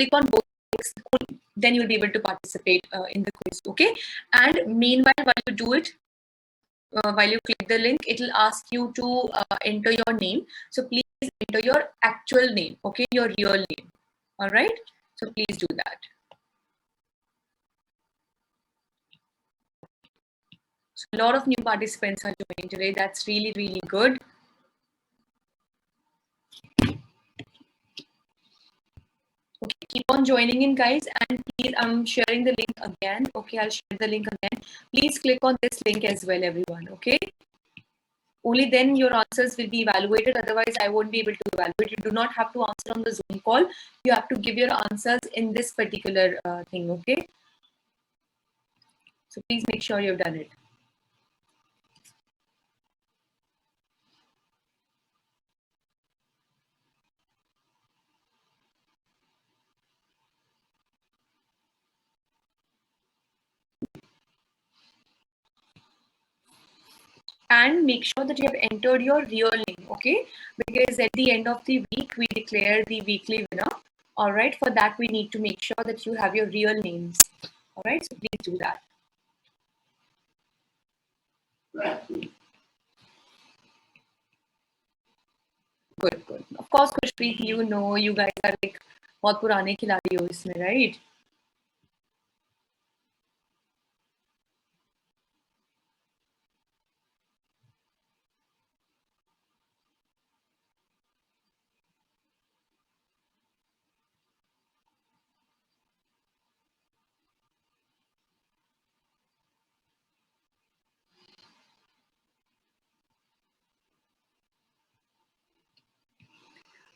click on both links, then you'll be able to participate in the quiz. Okay. And meanwhile, while you do it, while you click the link, it will ask you to enter your name. So please enter your actual name, okay, your real name. All right. So please do that. So a lot of new participants are joining today. That's really, really good. Okay, keep on joining in, guys, and please, I'm sharing the link again. Okay, I'll share the link again. Please click on this link as well, everyone. Okay. Only then your answers will be evaluated. Otherwise, I won't be able to evaluate. You do not have to answer on the Zoom call. You have to give your answers in this particular thing. Okay. So please make sure you've done it. And make sure that you have entered your real name, okay? Because at the end of the week, we declare the weekly winner. All right, for that, we need to make sure that you have your real names. All right, so please do that. Good, good. Of course, Khushpreet, you know, you guys are like बहुत पुराने खिलाड़ी हो इसमें, right?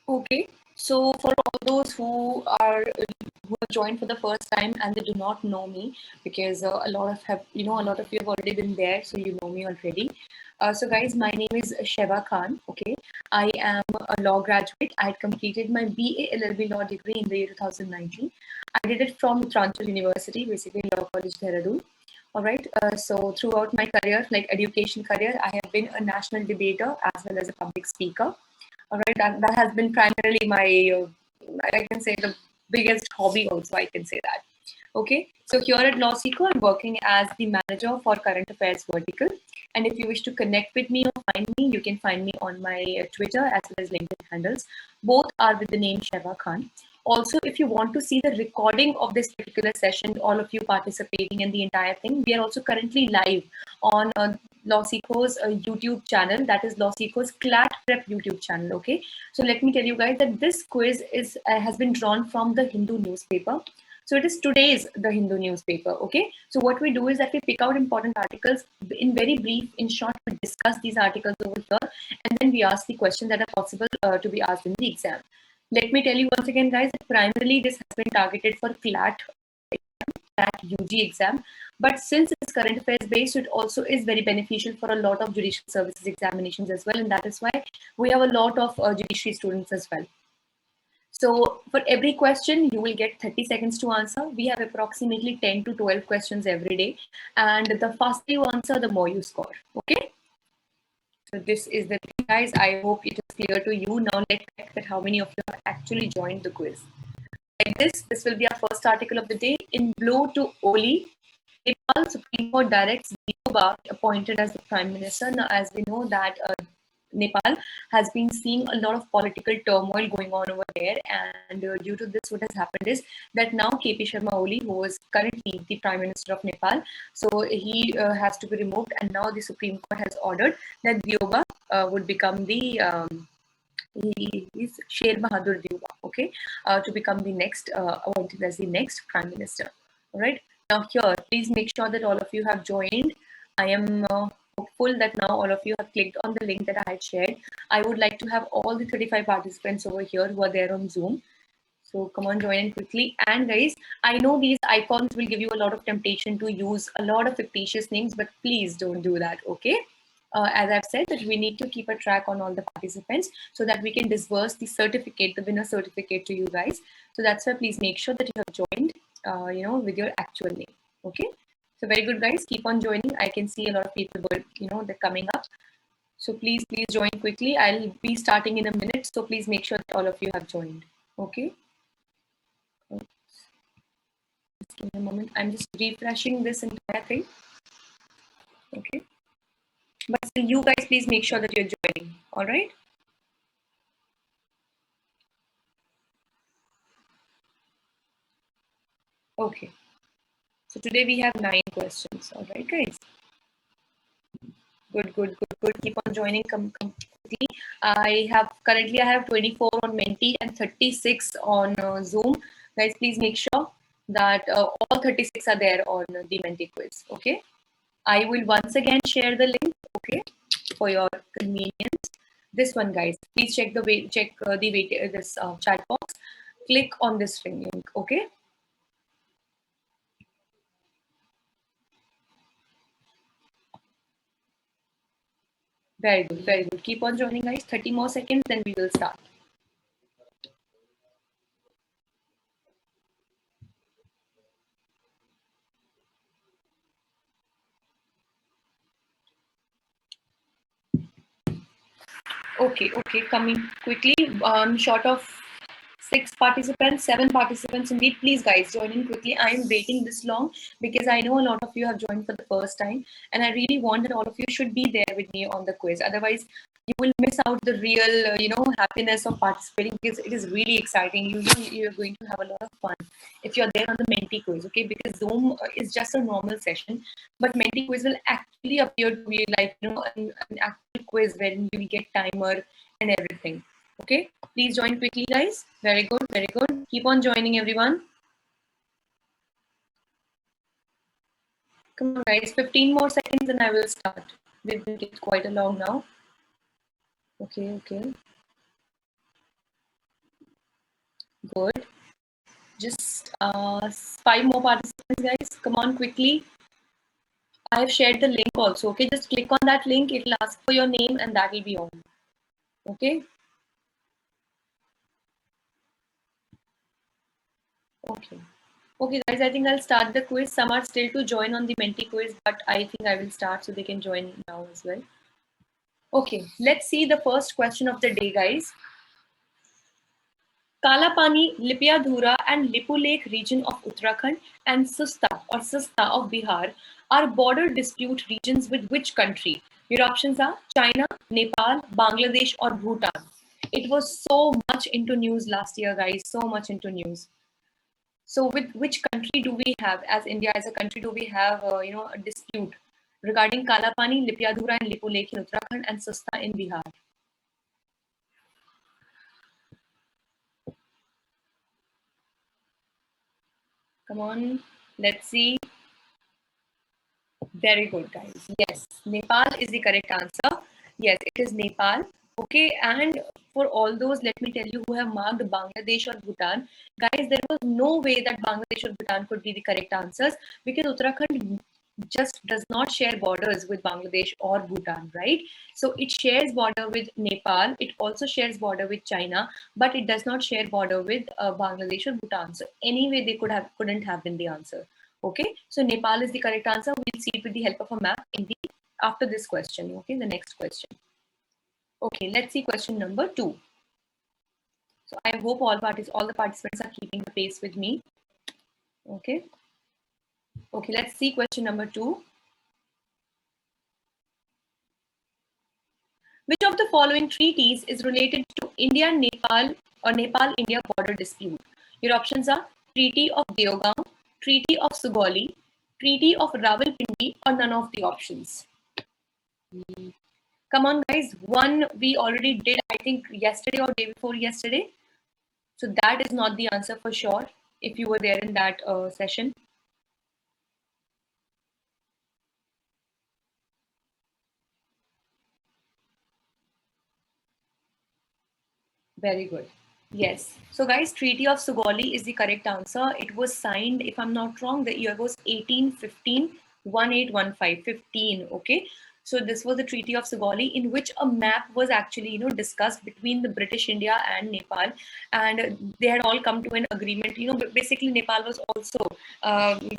Okay, so for all those who have joined for the first time and they do not know me, because a lot of you have already been there, so you know me already. So guys, my name is Sheba Khan. Okay, I am a law graduate. I had completed my BA LLB law degree in the year 2019. I did it from Uttarakhand University, basically Law College Dehradun. All right. So throughout my career, like education career, I have been a national debater as well as a public speaker. All right, that has been primarily my, I can say, the biggest hobby also, I can say that. Okay, so here at LawSeeker, I'm working as the manager for current affairs vertical. And if you wish to connect with me or find me, you can find me on my Twitter as well as LinkedIn handles. Both are with the name Sheba Khan. Also, if you want to see the recording of this particular session, all of you participating in the entire thing, we are also currently live on LawSeeker's YouTube channel, that is LawSeeker's CLAT Prep YouTube channel. Okay, so let me tell you guys that this quiz has been drawn from the Hindu newspaper. So it is today's the Hindu newspaper. Okay, so what we do is that we pick out important articles in very brief, in short, we discuss these articles over here, and then we ask the questions that are possible to be asked in the exam. Let me tell you once again, guys, that primarily this has been targeted for CLAT UG exam. But since it's current affairs based, it also is very beneficial for a lot of judicial services examinations as well. And that is why we have a lot of judiciary students as well. So for every question, you will get 30 seconds to answer. We have approximately 10 to 12 questions every day. And the faster you answer, the more you score. Okay. So this is the thing, guys. I hope it is clear to you. Now let's check that how many of you have actually joined the quiz. Like this will be our first article of the day. In blow to Oli, Nepal Supreme Court directs Diyoba appointed as the Prime Minister. Now, as we know that Nepal has been seeing a lot of political turmoil going on over there, and due to this, what has happened is that now KP Sharma Oli, who is currently the Prime Minister of Nepal, so he has to be removed, and now the Supreme Court has ordered that Diyoba would become the he is Sher Bahadur Diyoba, okay, to become the next appointed as the next Prime Minister. All right. Now here, please make sure that all of you have joined. I am hopeful that now all of you have clicked on the link that I had shared. I would like to have all the 35 participants over here who are there on Zoom. So come on, join in quickly. And guys, I know these icons will give you a lot of temptation to use a lot of fictitious names, but please don't do that, okay? As I've said, that we need to keep a track on all the participants so that we can disburse the certificate, the winner certificate to you guys. So that's why please make sure that you have joined, with your actual name, okay? So very good, guys. Keep on joining. I can see a lot of people, they're coming up. So please join quickly. I'll be starting in a minute. So please make sure that all of you have joined, okay? Just give me a moment. I'm just refreshing this entire thing. Okay. But still, you guys please make sure that you're joining. All right. Okay. So today we have 9 questions. All right, guys. Good, good, good, good. Keep on joining quickly. I have 24 on Menti and 36 on Zoom. Guys, please make sure that all 36 are there on the Menti quiz. Okay. I will once again share the link. Okay, for your convenience. This one, guys. Please check this chat box. Click on this link. Okay. Very good, very good. Keep on joining, guys. 30 more seconds, then we will start. Okay, okay. Coming quickly. Short of 7 participants indeed. Please, guys, join in quickly. I am waiting this long because I know a lot of you have joined for the first time, and I really want that all of you should be there with me on the quiz. Otherwise, you will miss out the real, happiness of participating because it is really exciting. You're going to have a lot of fun if you're there on the Menti quiz, okay? Because Zoom is just a normal session, but Menti quiz will actually appear to be like, an actual quiz wherein you will get timer and everything. Okay, please join quickly, guys. Very good, very good. Keep on joining, everyone. Come on, guys. 15 more seconds and I will start. We've been quite along now. Okay, okay. Good. Just 5 more participants, guys. Come on, quickly. I have shared the link also. Okay, just click on that link. It will ask for your name and that will be all. Okay. Okay. Okay, guys, I think I'll start the quiz. Some are still to join on the Menti quiz, but I think I will start so they can join now as well. Okay, let's see the first question of the day, guys. Kalapani, Lipiadhura, and Lipu Lake region of Uttarakhand and Susta of Bihar are border dispute regions with which country? Your options are China, Nepal, Bangladesh, or Bhutan. It was so much into news last year, guys. So much into news. So, with which country do we have, as India as a country, do we have a dispute regarding Kalapani, Lipiadhura, and Lipu Lake in Uttarakhand and Susta in Bihar? Come on, let's see. Very good, guys. Yes, Nepal is the correct answer. Yes, it is Nepal. Okay, and for all those, let me tell you, who have marked Bangladesh or Bhutan, guys, there was no way that Bangladesh or Bhutan could be the correct answers because Uttarakhand just does not share borders with Bangladesh or Bhutan, right? So it shares border with Nepal. It also shares border with China, but it does not share border with Bangladesh or Bhutan. So anyway, they couldn't have been the answer. Okay, so Nepal is the correct answer. We'll see it with the help of a map in the after this question. Okay, the next question. Okay, let's see question number 2. So I hope all the participants are keeping the pace with me. Okay. Okay, let's see question number 2. Which of the following treaties is related to India-Nepal or Nepal-India border dispute? Your options are Treaty of Deogaon, Treaty of Sugauli, Treaty of Rawalpindi, or none of the options. Come on, guys. One we already did, I think, yesterday or day before yesterday. So that is not the answer for sure if you were there in that session. Very good. Yes. So, guys, Treaty of Sugauli is the correct answer. It was signed, if I'm not wrong, the year was 1815, 1815, 15. Okay. So this was the Treaty of Sugauli, in which a map was actually, discussed between the British India and Nepal, and they had all come to an agreement. Basically Nepal was also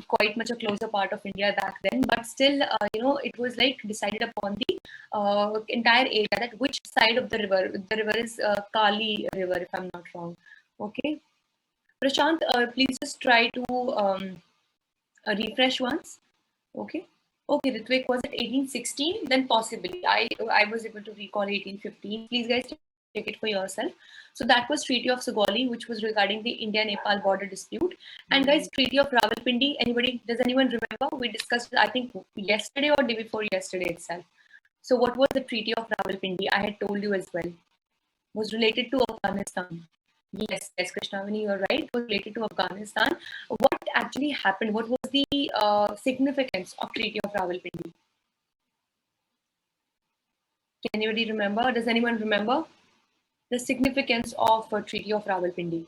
quite much a closer part of India back then, but still, it was like decided upon the entire area that which side of the river is Kali River, if I'm not wrong. Okay. Prashant, please just try to refresh once. Okay. Okay, Ritvik, was it 1816? Then possibly. I was able to recall 1815. Please, guys, check it for yourself. So that was Treaty of Sugauli, which was regarding the India-Nepal border dispute. And guys, Treaty of Rawalpindi. Does anyone remember? We discussed it, I think, yesterday or day before yesterday itself. So what was the Treaty of Rawalpindi? I had told you as well. Was related to Afghanistan. Yes, yes, Krishnavani, you're right. It was related to Afghanistan. What actually happened? What was the significance of Treaty of Rawalpindi? Can anybody remember? Does anyone remember the significance of Treaty of Rawalpindi?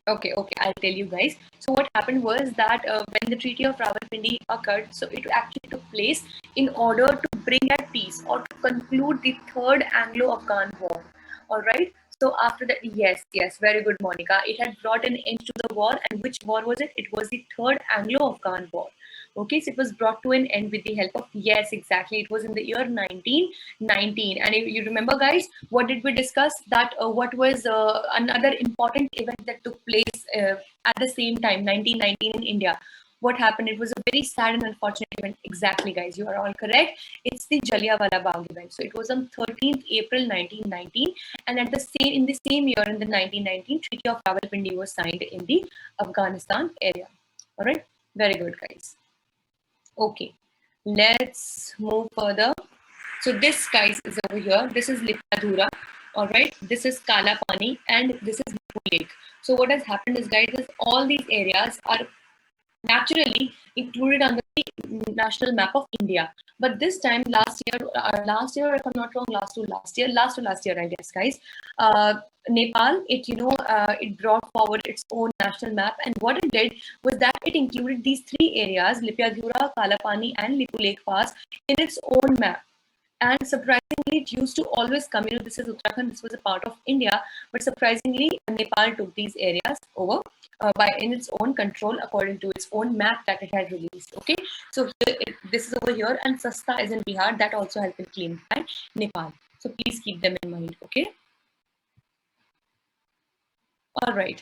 Okay, I'll tell you guys. So what happened was that when the Treaty of Rawalpindi occurred, so it actually took place in order to bring at peace or to conclude the Third Anglo-Afghan War. All right. So after that, yes, very good, Monica. It had brought an end to the war, and which war was it? It was the Third Anglo-Afghan War. Okay, so it was brought to an end with the help of, yes, exactly. It was in the year 1919. And if you remember, guys, what did we discuss? That what was another important event that took place at the same time, 1919 in India? What happened? It was a very sad and unfortunate event. Exactly, guys, you are all correct. It's the Jallianwala Bagh event. So it was on 13th April 1919, and at the same in the same year, in the 1919, Treaty of Rawalpindi was signed in the Afghanistan area. All right, very good, guys. Okay, let's move further. So this, guys, is over here. This is Lippadura. All right, this is Kala Pani, and this is Nipu Lake. So what has happened is, guys, is all these areas are naturally included on the national map of India. But this time, last year, if I'm not wrong, last to last year, I guess, guys, Nepal, it brought forward its own national map, and what it did was that it included these three areas, Lipyadhura, Kalapani, and Lipu Lake Pass, in its own map. And surprisingly, it used to always come, this is Uttarakhand, this was a part of India, but surprisingly, Nepal took these areas over by in its own control according to its own map that it had released. Okay, so here, this is over here, and Sasta is in Bihar, that also has been claimed by Nepal. So please keep them in mind. Okay. All right.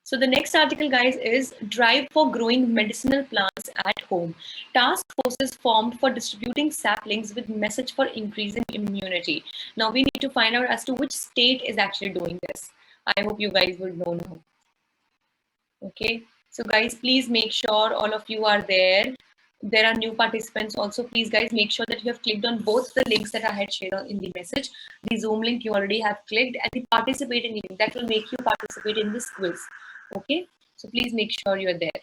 So the next article, guys, is Drive for Growing Medicinal Plants at Home. Task forces formed for distributing saplings with message for increasing immunity. Now we need to find out as to which state is actually doing this. I hope you guys would know now. Okay. So guys, please make sure all of you are there. There are new participants also. Please, guys, make sure that you have clicked on both the links that I had shared in the message. The Zoom link you already have clicked, and the participating link that will make you participate in this quiz. Okay, so please make sure you're there.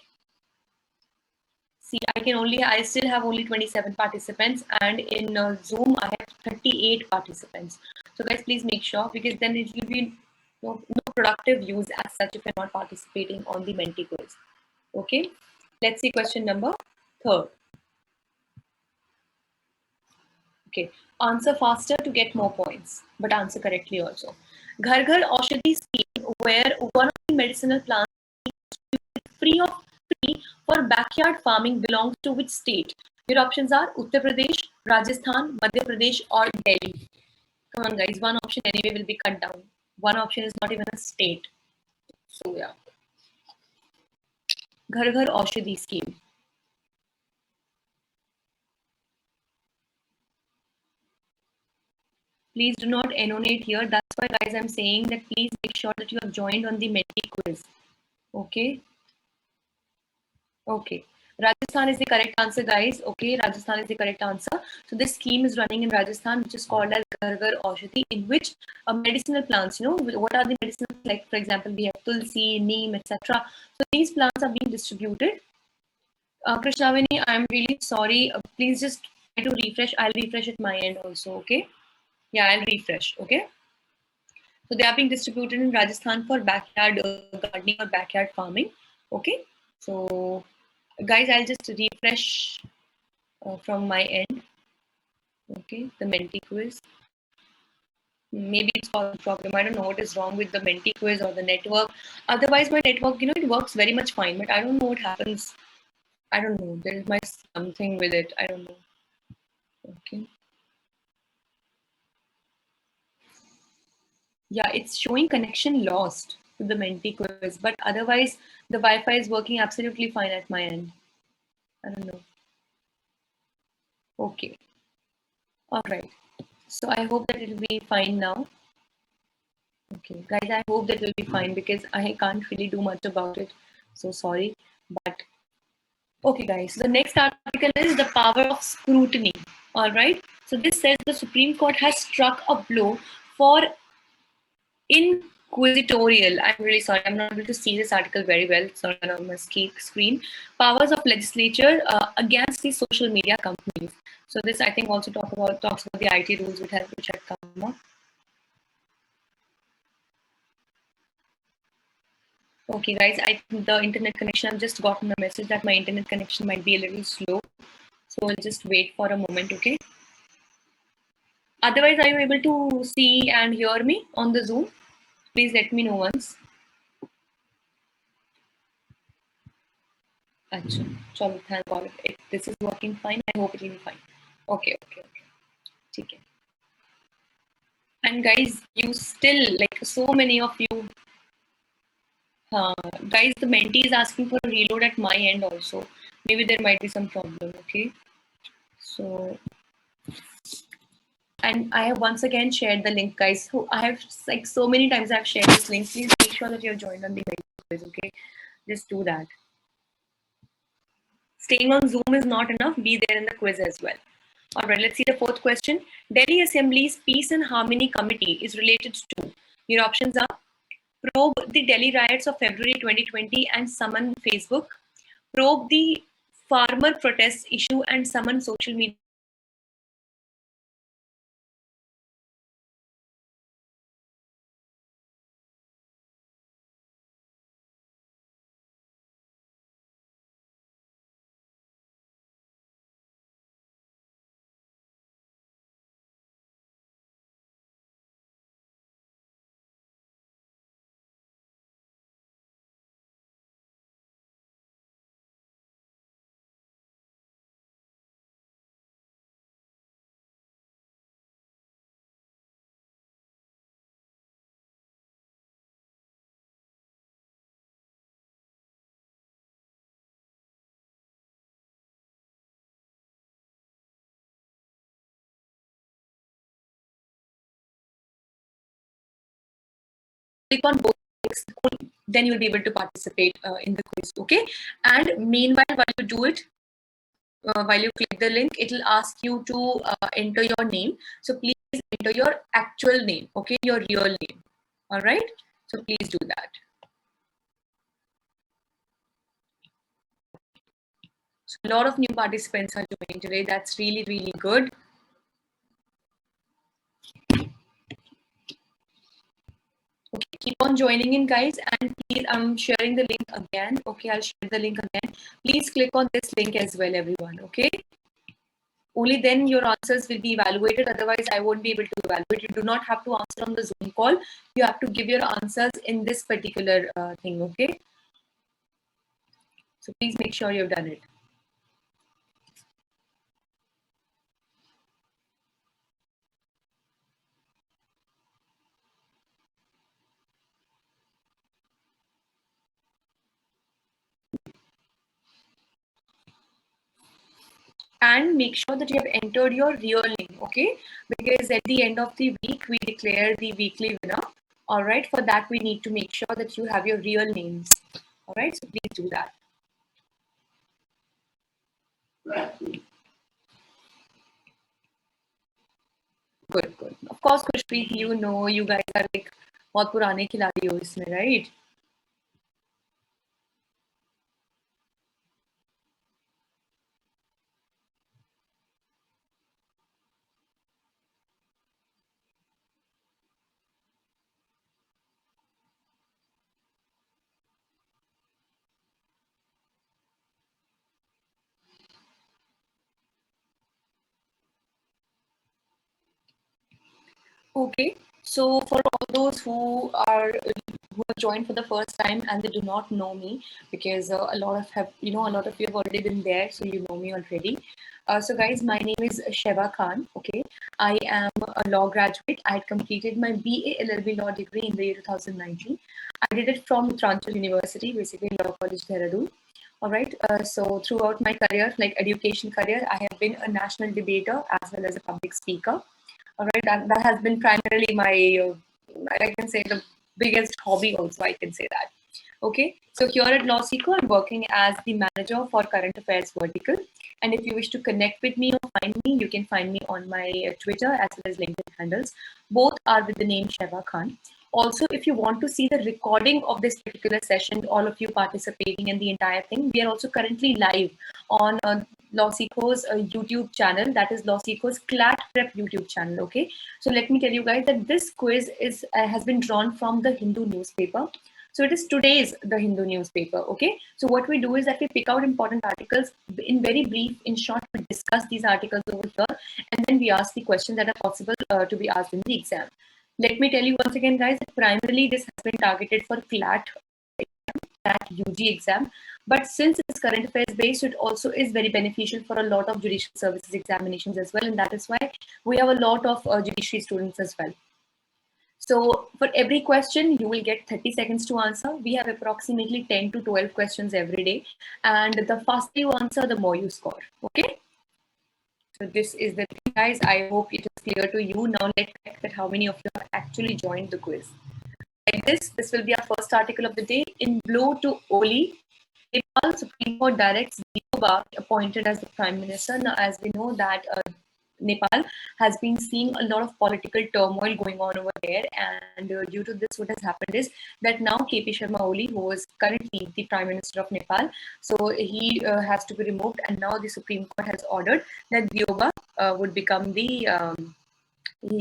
See, I still have only 27 participants, and in Zoom I have 38 participants. So guys, please make sure, because then it will be no productive use as such if you're not participating on the Menti quiz. Okay, let's see question number 3. Okay, answer faster to get more points, but answer correctly also. Ghar Ghar Aushadhi scheme, where one of the medicinal plants free for backyard farming belongs to which state? Your options are Uttar Pradesh, Rajasthan, Madhya Pradesh, or Delhi. Come on, guys. One option anyway will be cut down. One option is not even a state. So yeah. Ghar Ghar Aushadhi scheme. Please do not annotate here. That's why, guys, I'm saying that please make sure that you have joined on the Menti quiz. Okay. Okay. Rajasthan is the correct answer, guys. Okay, Rajasthan is the correct answer. So this scheme is running in Rajasthan, which is called as Ghar Ghar Aushadhi, in which medicinal plants, what are the medicinal, like for example, we have tulsi, neem, etc. So these plants are being distributed. Krishnavani, I'm really sorry. Please just try to refresh. I'll refresh at my end also, okay? Yeah, I'll refresh, okay? So they are being distributed in Rajasthan for backyard gardening or backyard farming, okay? So guys, I'll just refresh from my end. Okay, the Menti quiz. Maybe it's causing problem. I don't know what is wrong with the Menti quiz or the network. Otherwise, my network, it works very much fine, but I don't know what happens. I don't know. There is something with it. I don't know. Okay. Yeah, it's showing connection lost to the Menti quiz, but otherwise the Wi-Fi is working absolutely fine at my end. I don't know. Okay. All right. So I hope that it will be fine now. Okay, guys, I hope that will be fine because I can't really do much about it. So sorry. But okay, guys. So the next article is the power of scrutiny. All right. So this says the Supreme Court has struck a blow for inquisitorial. I'm really sorry. I'm not able to see this article very well. It's not on my screen. Powers of legislature against the social media companies. So this, I think, also talks about the IT rules which had come up. Okay, guys, the internet connection, I've just gotten a message that my internet connection might be a little slow. So I'll just wait for a moment, okay? Otherwise, are you able to see and hear me on the Zoom? Please let me know once. Achha, chalo, thank God. If this is working fine, I hope it will be fine. Okay. Okay. And guys, you still, like so many of you, guys, the Menti is asking for a reload at my end also. Maybe there might be some problem, okay? So, and I have once again shared the link, guys. So I have, like, so many times I've shared this link. Please make sure that you're joined on the quiz, okay? Just do that. Staying on Zoom is not enough. Be there in the quiz as well. All right, let's see the fourth question. Delhi Assembly's Peace and Harmony Committee is related to. Your options are probe the Delhi riots of February 2020 and summon Facebook, probe the farmer protests issue and summon social media. Click on both links, then you'll be able to participate in the quiz, okay? And meanwhile, while you do it, while you click the link, it will ask you to enter your name. So please enter your actual name, okay? Your real name, all right? So please do that. So a lot of new participants are joining today. That's really, really good. Okay, keep on joining in, guys. And please, I'm sharing the link again. Okay, I'll share the link again. Please click on this link as well, everyone. Okay. Only then your answers will be evaluated. Otherwise, I won't be able to evaluate. You do not have to answer on the Zoom call. You have to give your answers in this particular thing. Okay. So please make sure you've done it. And make sure that you have entered your real name, okay? Because at the end of the week, we declare the weekly winner. All right, for that, we need to make sure that you have your real names. All right, so please do that. Good. Of course, Khushpreet, you guys are like बहुत पुराने खिलाड़ी हो इसमें, right? Okay, so for all those who have joined for the first time and they do not know me, because a lot of you have already been there, so you know me already. So guys, my name is Sheva Khan. Okay, I am a law graduate. I had completed my BA LLB law degree in the year 2019. I did it from Uttarakhand University, basically Law College Dehradun. All right. So throughout my career, like education career, I have been a national debater as well as a public speaker. All right, that has been primarily my, I can say, the biggest hobby also, I can say that. Okay, so here at LawSeeker, I'm working as the manager for current affairs vertical. And if you wish to connect with me or find me, you can find me on my Twitter as well as LinkedIn handles. Both are with the name Sheva Khan. Also, if you want to see the recording of this particular session, all of you participating in the entire thing, we are also currently live on LawSeeker's YouTube channel, that is LawSeeker's CLAT Prep YouTube channel. Okay, so let me tell you guys that this quiz is has been drawn from the Hindu newspaper. So it is today's the Hindu newspaper. Okay, so what we do is that we pick out important articles in very brief, in short, we discuss these articles over here, and then we ask the questions that are possible to be asked in the exam. Let me tell you once again, guys, that primarily this has been targeted for CLAT UG exam. But since it's current affairs based, it also is very beneficial for a lot of judicial services examinations as well. And that is why we have a lot of judiciary students as well. So for every question, you will get 30 seconds to answer. We have approximately 10 to 12 questions every day. And the faster you answer, the more you score. Okay. So this is the thing, guys. I hope it is clear to you. Now let's check that how many of you have actually joined the quiz. Like this will be our first article of the day. In blow to Oli, Nepal Supreme Court directs Diyoba appointed as the Prime Minister. Now, as we know that Nepal has been seeing a lot of political turmoil going on over there, and due to this, what has happened is that now KP Sharma Oli, who is currently the Prime Minister of Nepal, so he has to be removed, and now the Supreme Court has ordered that Diyoba would become the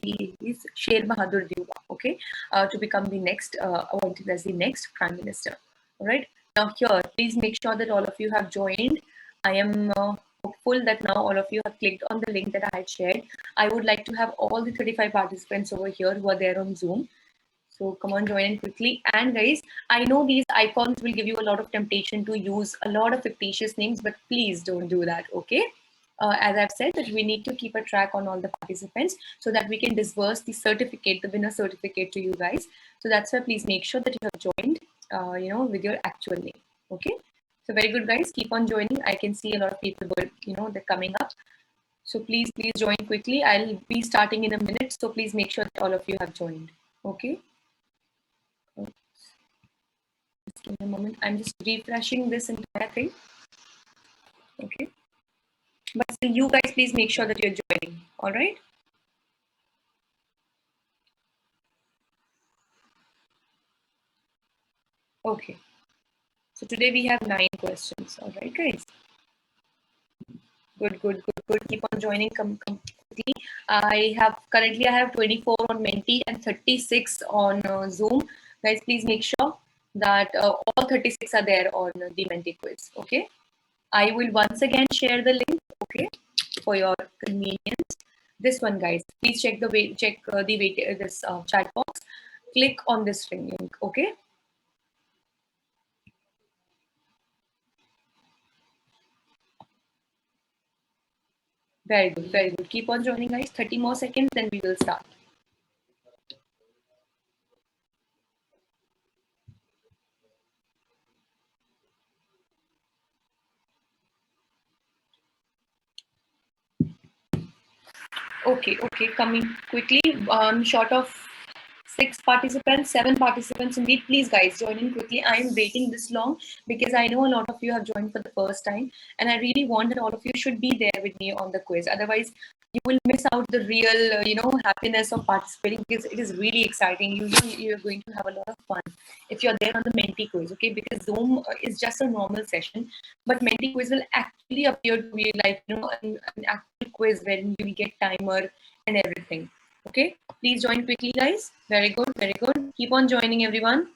he is Sher Bahadur Diyoba, okay, to become the next appointed as the next Prime Minister. All right. Now here, please make sure that all of you have joined. I am hopeful that now all of you have clicked on the link that I had shared. I would like to have all the 35 participants over here who are there on Zoom. So come on, join in quickly. And guys, I know these icons will give you a lot of temptation to use a lot of fictitious names, but please don't do that, okay? As I've said, that we need to keep a track on all the participants so that we can disburse the certificate, the winner certificate to you guys. So that's why please make sure that you have joined, with your actual name, okay? So very good, guys. Keep on joining. I can see a lot of people, they're coming up. So please join quickly. I'll be starting in a minute. So please make sure that all of you have joined, okay? Just give me a moment. I'm just refreshing this entire thing. Okay. But still, you guys, please make sure that you're joining. All right. Okay. So today we have 9 questions. All right, guys. Good. Keep on joining. Come quickly. I have 24 on Menti and 36 on Zoom. Guys, please make sure that all 36 are there on the Menti quiz. Okay. I will once again share the link. Okay, for your convenience. This one, guys. Please check the chat box. Click on this link. Okay. Very good. Keep on joining, guys. 30 more seconds, then we will start. Okay, coming quickly. Short of 6 participants, 7 participants indeed. Please, guys, join in quickly. I am waiting this long because I know a lot of you have joined for the first time, and I really want that all of you should be there with me on the quiz. Otherwise, you will miss out the real, happiness of participating because it is really exciting. You're going to have a lot of fun if you're there on the Menti quiz, okay? Because Zoom is just a normal session, but Menti quiz will actually appear to be like, an actual quiz wherein you will get timer and everything. Okay, please join quickly, guys. Very good. Keep on joining, everyone.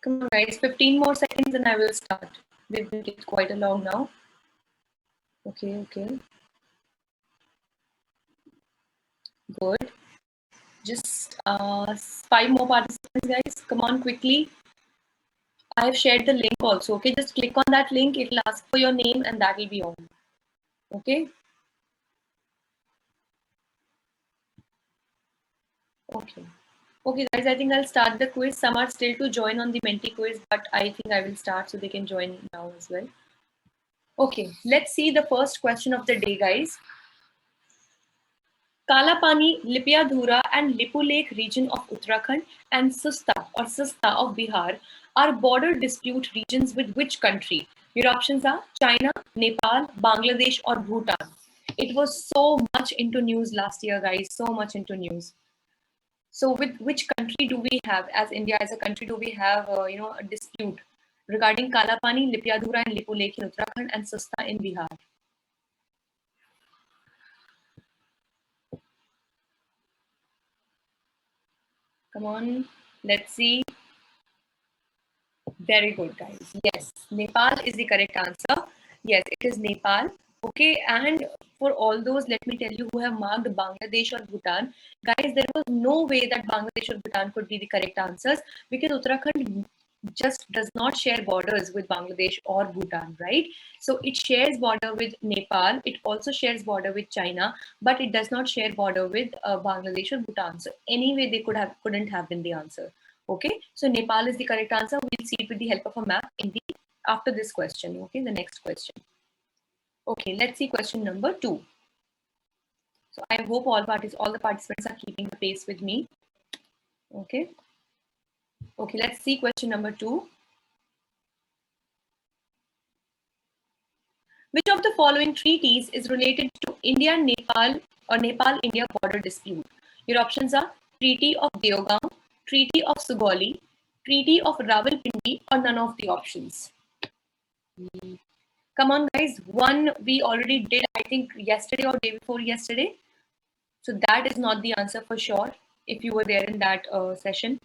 Come on, guys. 15 more seconds and I will start. We've been quite a long now. Okay. Good. Just 5 more participants, guys. Come on, quickly. I have shared the link also. Okay, just click on that link. It will ask for your name and that will be all. Okay. Okay. Okay, guys, I think I'll start the quiz. Some are still to join on the Menti quiz, but I think I will start so they can join now as well. Okay, let's see the first question of the day, guys. Kalapani, Lipiadhura, and Lipu Lake region of Uttarakhand and Susta of Bihar are border dispute regions with which country? Your options are China, Nepal, Bangladesh, or Bhutan. It was so much into news last year, guys. So much into news. So, with which country do we have, as India as a country, do we have a dispute regarding Kalapani, Lipiadhura, and Lipu Lake in Uttarakhand and Susta in Bihar? Come on, let's see. Very good, guys. Yes, Nepal is the correct answer. Yes, it is Nepal. Okay, and for all those, let me tell you, who have marked Bangladesh or Bhutan, guys, there was no way that Bangladesh or Bhutan could be the correct answers because Uttarakhand just does not share borders with Bangladesh or Bhutan, right? So it shares border with Nepal. It also shares border with China, but it does not share border with Bangladesh or Bhutan. So anyway, they couldn't have been the answer. Okay, so Nepal is the correct answer. We'll see it with the help of a map in the after this question. Okay, the next question. Okay, let's see question number 2. So I hope all the participants are keeping the pace with me. Okay. Okay, let's see question number 2. Which of the following treaties is related to India-Nepal or Nepal-India border dispute? Your options are Treaty of Deogaon, Treaty of Sugauli, Treaty of Rawalpindi, or none of the options. Come on, guys. One we already did, I think, yesterday or day before yesterday. So that is not the answer for sure if you were there in that session.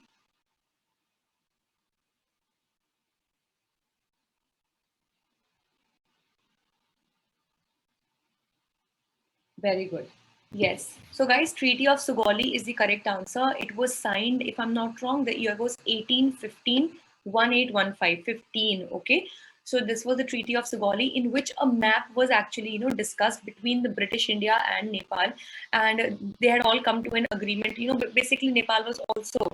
Very good. Yes. So, guys, Treaty of Sugauli is the correct answer. It was signed, if I'm not wrong, the year was 1815, 1815, 15. Okay. So this was the Treaty of Sugauli, in which a map was actually, discussed between the British India and Nepal, and they had all come to an agreement. Basically Nepal was also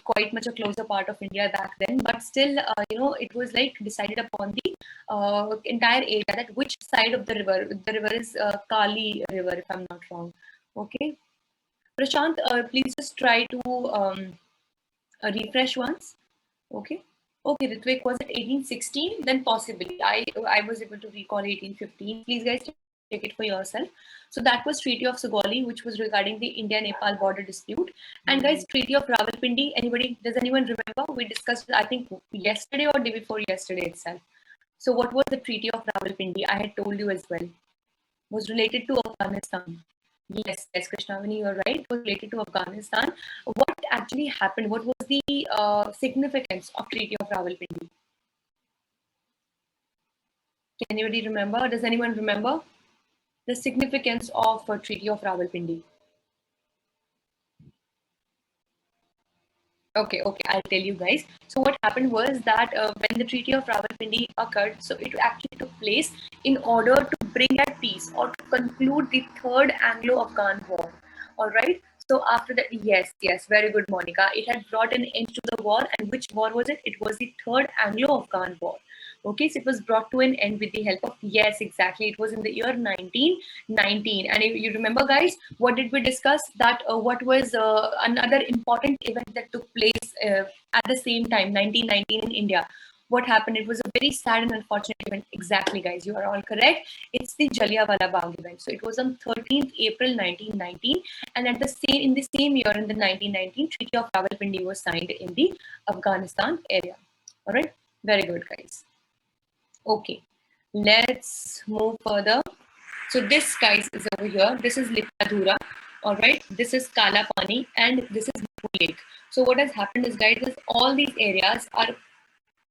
quite much a closer part of India back then, but still, it was like decided upon the entire area that which side of the river is Kali River, if I'm not wrong. Okay, Prashant, please just try to refresh once. Okay. Okay, Ritvik, was it 1816? Then possibly. I was able to recall 1815. Please, guys, check it for yourself. So that was Treaty of Sugauli, which was regarding the India-Nepal border dispute. And guys, Treaty of Rawalpindi. Does anyone remember? We discussed, I think, yesterday or day before yesterday itself. So what was the Treaty of Rawalpindi? I had told you as well. Was related to Afghanistan. Yes, Krishnavani, you're right. It was related to Afghanistan. What actually happened? What was the significance of Treaty of Rawalpindi? Can anybody remember? Does anyone remember the significance of Treaty of Rawalpindi? Okay, I'll tell you guys. So what happened was that when the Treaty of Rawalpindi occurred, so it actually took place in order to bring at peace or to conclude the Third Anglo-Afghan War. All right. So after that, yes, very good, Monica. It had brought an end to the war, and which war was it? It was the Third Anglo-Afghan War. Okay, so it was brought to an end with the help of, yes, exactly. It was in the year 1919. And if you remember, guys, what did we discuss? That what was another important event that took place at the same time, 1919 in India. What happened? It was a very sad and unfortunate event. Exactly, guys, you are all correct. It's the Jallianwala Bagh event. So it was on 13th April 1919, and in the same year, in the 1919, Treaty of Rawalpindi was signed in the Afghanistan area. All right, very good, guys. Okay, let's move further. So this, guys, is over here. This is Lipiadhura. All right, this is Kala Pani, and this is Lipu Lake. So what has happened is, guys, is all these areas are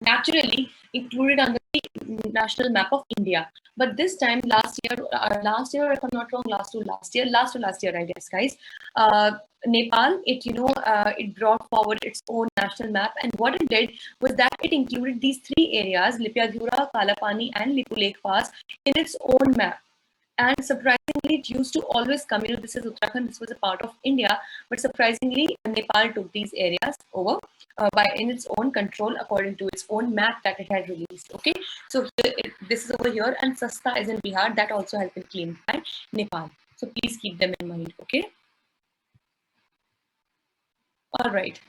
naturally included on the national map of India. But this time, last year, if I'm not wrong, last to last year, I guess, guys, Nepal, it brought forward its own national map, and what it did was that it included these three areas, Lipyadhura, Kalapani, and Lipulekh Pass, in its own map. And surprisingly, it used to always come, this is Uttarakhand, this was a part of India, but surprisingly, Nepal took these areas over by in its own control according to its own map that it had released. Okay, so this is over here, and Sasta is in Bihar, that also has been claimed by Nepal. So please keep them in mind. Okay. All right.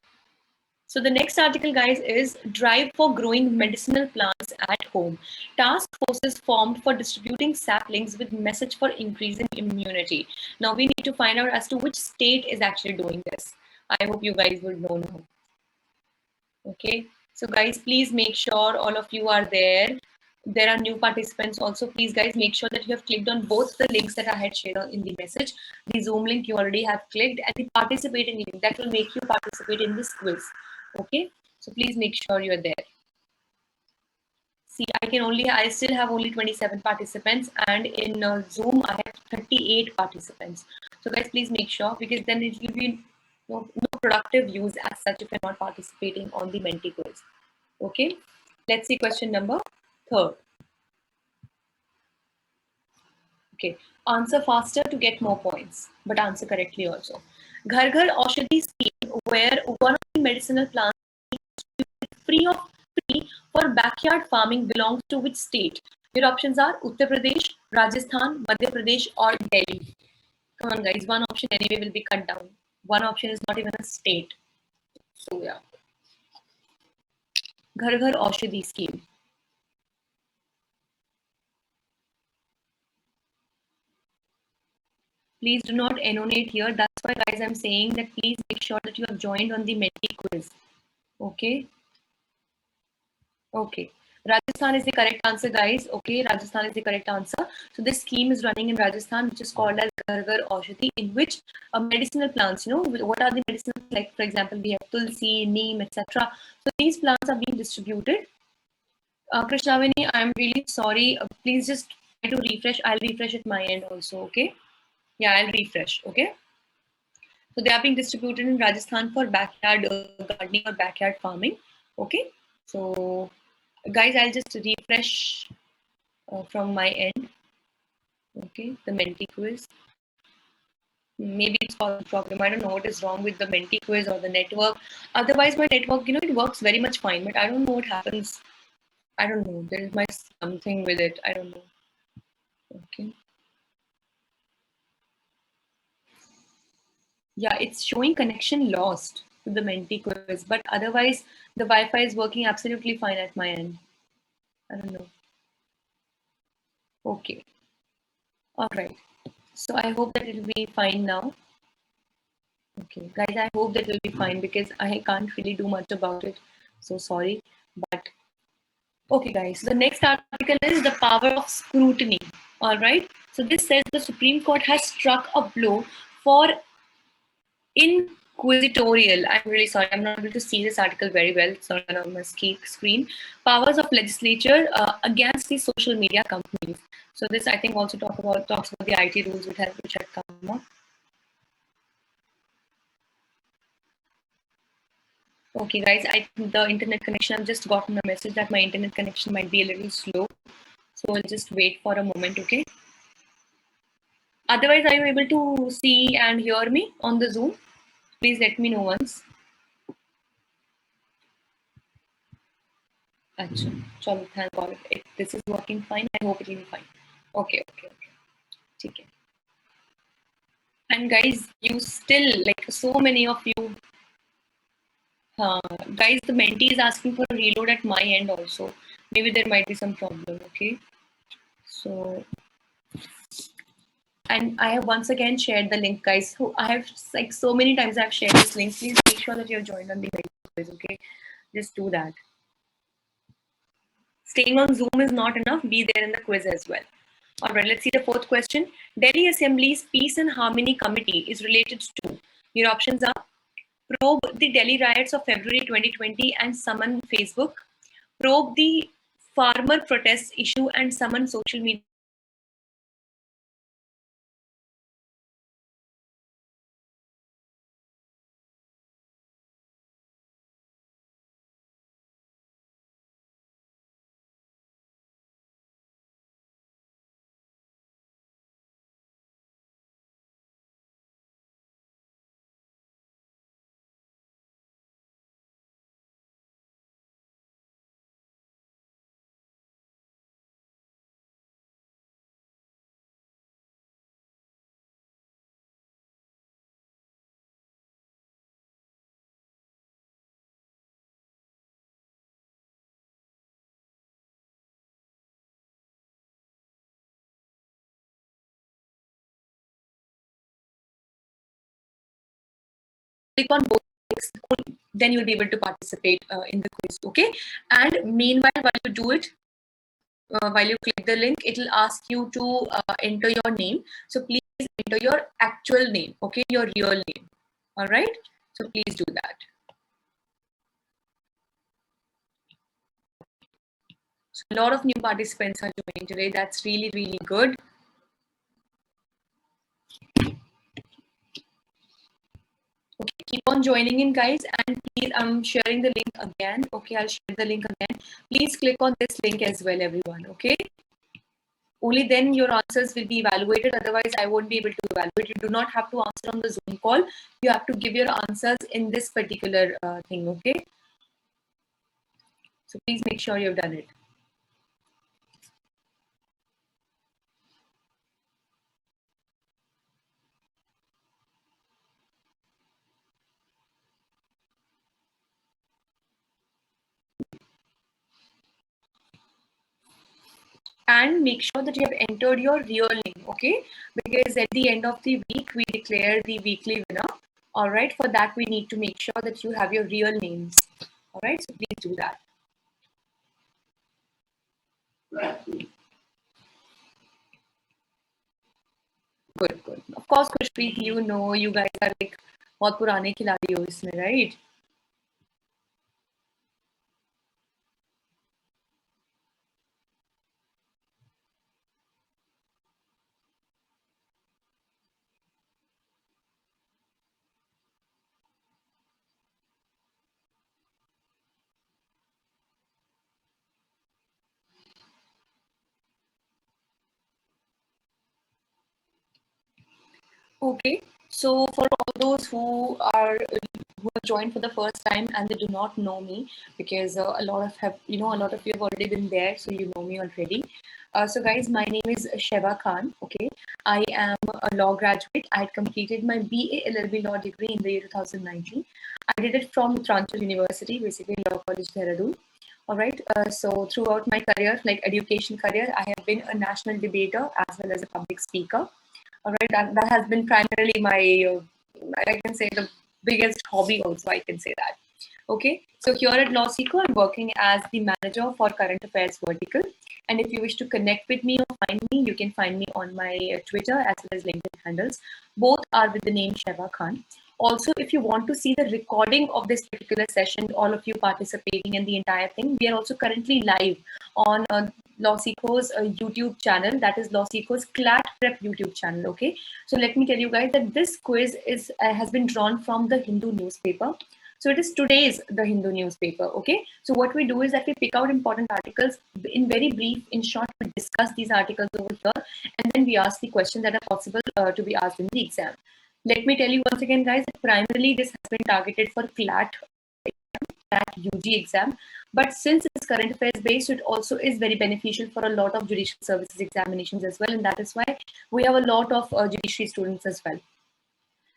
So the next article, guys, is Drive for Growing Medicinal Plants at Home. Task forces formed for distributing saplings with message for increasing immunity. Now we need to find out as to which state is actually doing this. I hope you guys would know now. Okay. So guys, please make sure all of you are there. There are new participants also. Please, guys, make sure that you have clicked on both the links that I had shared in the message. The Zoom link you already have clicked, and the participating link that will make you participate in this quiz. Okay, so please make sure you're there. See, I still have only 27 participants, and in Zoom I have 38 participants. So guys, please make sure, because then it will be no productive use as such if you're not participating on the Menti quiz. Okay, let's see question number 3. Okay, answer faster to get more points, but answer correctly also. Ghar Ghar Aushadhi scheme, where one of the medicinal plants free for backyard farming belongs to which state? Your options are Uttar Pradesh, Rajasthan, Madhya Pradesh, or Delhi. Come on, guys. One option anyway will be cut down. One option is not even a state. So yeah. Ghar Ghar Aushadhi scheme. Please do not annotate here. That's why, guys, I'm saying that please make sure that you have joined on the Menti quiz. Okay. Okay. Rajasthan is the correct answer, guys. Okay, Rajasthan is the correct answer. So this scheme is running in Rajasthan, which is called as Ghar Ghar Aushadhi, in which medicinal plants, what are the medicinal, like for example, we have tulsi, neem, etc. So these plants are being distributed. Krishnavini, I'm really sorry. Please just try to refresh. I'll refresh at my end also, okay? Yeah, I'll refresh, okay? So they are being distributed in Rajasthan for backyard gardening or backyard farming, okay? So guys, I'll just refresh from my end. Okay, the Menti quiz. Maybe it's called a problem. I don't know what is wrong with the Menti quiz or the network. Otherwise, my network, it works very much fine, but I don't know what happens. I don't know. There is something with it. I don't know. Okay. Yeah, it's showing connection lost to the Menti quiz, but otherwise, the Wi-Fi is working absolutely fine at my end. I don't know. Okay. All right. So I hope that it will be fine now. Okay, guys, I hope that will be fine because I can't really do much about it. So sorry, but okay, guys. So the next article is the power of scrutiny. All right. So this says the Supreme Court has struck a blow for inquisitorial. I'm really sorry. I'm not able to see this article very well. It's not on my screen. Powers of legislature against the social media companies. So this, I think, also talks about the IT rules which had come up. Okay, guys, the internet connection, I've just gotten a message that my internet connection might be a little slow. So I'll just wait for a moment, okay? Otherwise, are you able to see and hear me on the Zoom? Please let me know once. Achha, chalo, thank God. If this is working fine, I hope it will be fine. Okay. Okay. And guys, you still, like so many of you, guys, the Menti is asking for a reload at my end also. Maybe there might be some problem, okay? So, and I have once again shared the link, guys. So I have, like, so many times I've shared this link. Please make sure that you're joined on the quiz, okay? Just do that. Staying on Zoom is not enough. Be there in the quiz as well. All right, let's see the 4th question. Delhi Assembly's Peace and Harmony Committee is related to. Your options are probe the Delhi riots of February 2020 and summon Facebook, probe the farmer protest issue and summon social media. Click on both links, then you'll be able to participate in the quiz. Okay. And meanwhile, while you do it, while you click the link, it will ask you to enter your name. So please enter your actual name, okay, your real name. All right. So please do that. So a lot of new participants are joining today. That's really, really good. Okay, keep on joining in, guys. And please, I'm sharing the link again. Okay, I'll share the link again. Please click on this link as well, everyone. Okay. Only then your answers will be evaluated. Otherwise, I won't be able to evaluate. You do not have to answer on the Zoom call. You have to give your answers in this particular thing. Okay. So please make sure you've done it. And make sure that you have entered your real name, okay? Because at the end of the week, we declare the weekly winner. All right, for that, we need to make sure that you have your real names. All right, so please do that. Good, good. Of course, Kushpreet, you know, you guys are like बहुत पुराने खिलाड़ी हो इसमें, right? Okay, so for all those who have joined for the first time and they do not know me, because a lot of a lot of you have already been there, so you know me already. So guys, my name is Sheba Khan. Okay, I am a law graduate. I had completed my BA LLB law degree in the year 2019. I did it from Uttaranchal University, basically Law College Dehradun. All right. So throughout my career, like education career, I have been a national debater as well as a public speaker. All right, that has been primarily my, I can say, the biggest hobby also, I can say that. Okay, so here at Law Seeker, I'm working as the manager for current affairs vertical. And if you wish to connect with me or find me, you can find me on my Twitter as well as LinkedIn handles. Both are with the name Sheba Khan. Also, if you want to see the recording of this particular session, all of you participating in the entire thing, we are also currently live on LawSeeko's YouTube channel, that is LawSeeko's CLAT Prep YouTube channel. Okay, so let me tell you guys that this quiz is has been drawn from the Hindu newspaper. So it is today's the Hindu newspaper. Okay, so what we do is that we pick out important articles in very brief, in short, we discuss these articles over here, and then we ask the questions that are possible to be asked in the exam. Let me tell you once again, guys, that primarily this has been targeted for CLAT UG exam. But since it's current affairs based, it also is very beneficial for a lot of judicial services examinations as well. And that is why we have a lot of judiciary students as well.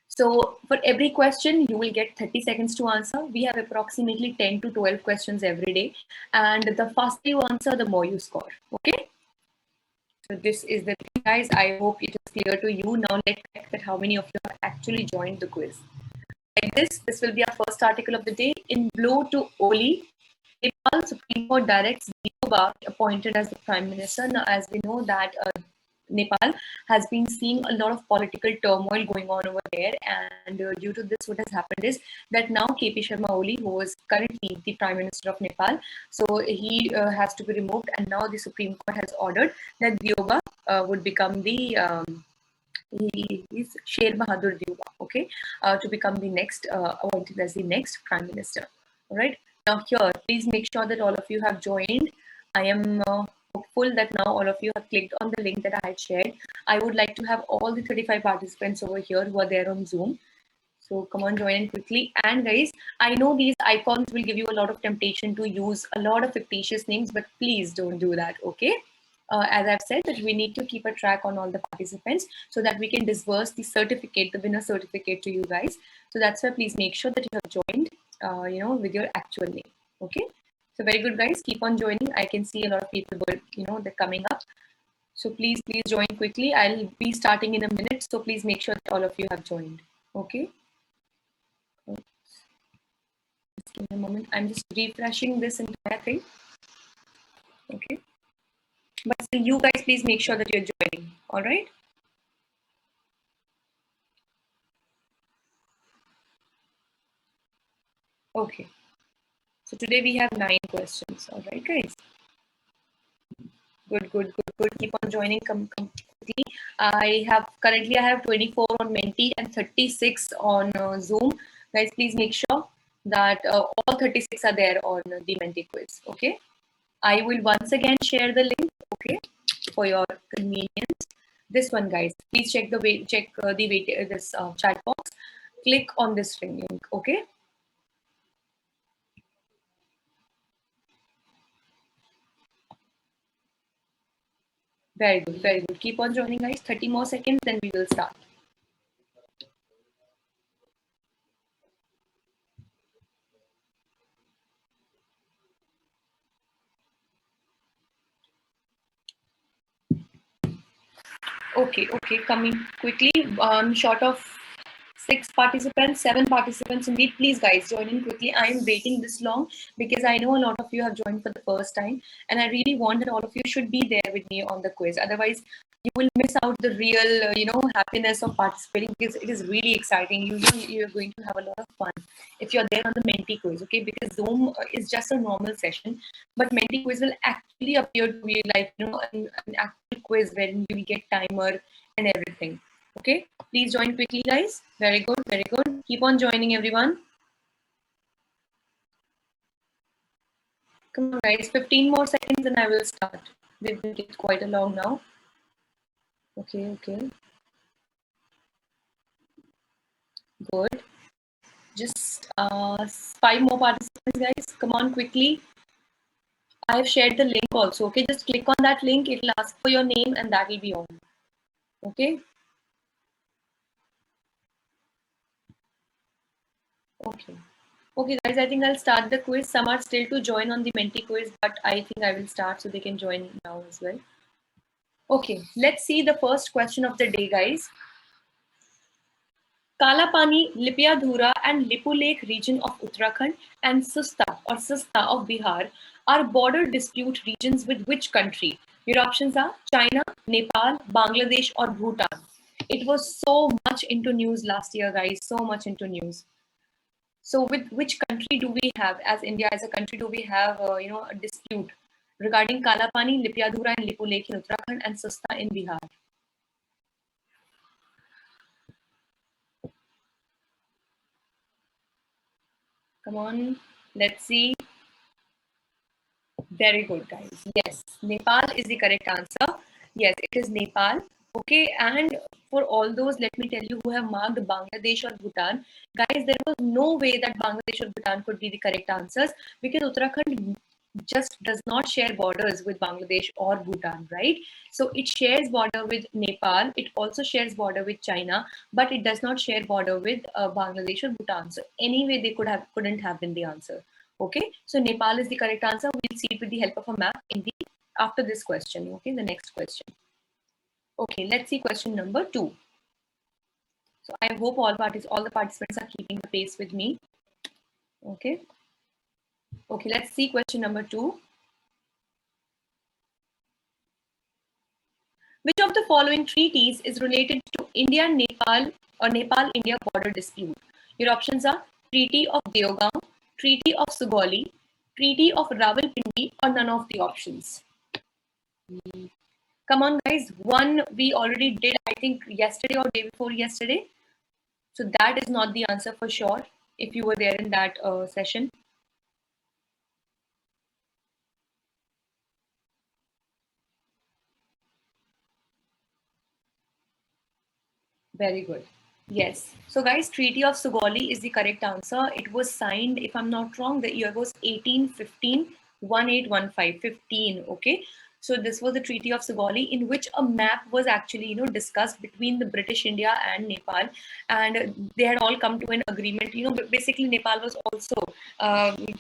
So for every question, you will get 30 seconds to answer. We have approximately 10 to 12 questions every day. And the faster you answer, the more you score. Okay. So this is the thing, guys. I hope it is clear to you. Now let's check that how many of you have actually joined the quiz. Like this will be our first article of the day. In blow to Oli, Nepal Supreme Court directs Diyo Bhatt appointed as the Prime Minister. Now, as we know that Nepal has been seeing a lot of political turmoil going on over there, and due to this, what has happened is that now KP Sharma Oli, who is currently the Prime Minister of Nepal, so he has to be removed, and now the Supreme Court has ordered that Dioba would become the he is Sher Bahadur Dioba, okay, to become the next appointed as the next Prime Minister. All right. Now here, please make sure that all of you have joined. I am hopeful that now all of you have clicked on the link that I had shared. I would like to have all the 35 participants over here who are there on Zoom. So come on, join in quickly. And guys, I know these icons will give you a lot of temptation to use a lot of fictitious names, but please don't do that, okay? As I've said, that we need to keep a track on all the participants so that we can disburse the certificate, the winner certificate to you guys. So that's why please make sure that you have joined, with your actual name, okay? So very good, guys. Keep on joining. I can see a lot of people, they're coming up. So please join quickly. I'll be starting in a minute. So please make sure that all of you have joined, okay? Just give me a moment. I'm just refreshing this entire thing. Okay. But still, you guys, please make sure that you're joining. All right. Okay. So today we have 9 questions. All right, guys. Good. Keep on joining. Come quickly. I have 24 on Menti and 36 on Zoom. Guys, please make sure that all 36 are there on the Menti quiz. Okay. I will once again share the link, okay, for your convenience. This one, guys, please check the this chat box. Click on this link, okay? Very good. Keep on joining, guys. 30 more seconds, then we will start. Okay, coming quickly. Short of 7 participants indeed. Please, guys, join in quickly. I am waiting this long because I know a lot of you have joined for the first time, and I really want that all of you should be there with me on the quiz. Otherwise, you will miss out the real, happiness of participating because it is really exciting. You're going to have a lot of fun if you're there on the Menti quiz, okay? Because Zoom is just a normal session, but Menti quiz will actually appear to be like, an actual quiz wherein you will get timer and everything. Okay, please join quickly, guys. Very good. Keep on joining, everyone. Come on, guys. 15 more seconds and I will start. We've been quite along now. Okay. Good. Just 5 more participants, guys. Come on, quickly. I have shared the link also. Okay, just click on that link. It will ask for your name and that will be on. Okay. Okay, guys, I think I'll start the quiz. Some are still to join on the Menti quiz, but I think I will start so they can join now as well. Okay, let's see the first question of the day, guys. Kalapani, Lipiadhura, and Lipu Lake region of Uttarakhand and Susta of Bihar are border dispute regions with which country? Your options are China, Nepal, Bangladesh, or Bhutan. It was so much into news last year, guys, so much into news. So with which country do we have, as India as a country, do we have a dispute regarding Kalapani, Lipiadhura, and Lipu Lake in Uttarakhand and Susta in Bihar? Come on, let's see. Very good, guys. Yes, Nepal is the correct answer. Yes, it is Nepal. Okay, and for all those, let me tell you, who have marked Bangladesh or Bhutan, guys, there was no way that Bangladesh or Bhutan could be the correct answers because Uttarakhand just does not share borders with Bangladesh or Bhutan, right? So it shares border with Nepal. It also shares border with China, but it does not share border with Bangladesh or Bhutan. So anyway, they couldn't have been the answer. Okay, so Nepal is the correct answer. We'll see it with the help of a map in the after this question. Okay, the next question. Okay, let's see question number 2. So I hope all the participants are keeping the pace with me. Okay. Okay, let's see question number 2. Which of the following treaties is related to India-Nepal or Nepal-India border dispute? Your options are Treaty of Deogaon, Treaty of Sugauli, Treaty of Rawalpindi, or none of the options. Come on, guys. One we already did, I think, yesterday or day before yesterday. So that is not the answer for sure if you were there in that session. Very good. Yes. So, guys, Treaty of Sugauli is the correct answer. It was signed, if I'm not wrong, the year was 1815, 1815, 15. Okay. So this was the Treaty of Sugauli, in which a map was actually, discussed between the British India and Nepal, and they had all come to an agreement. Basically Nepal was also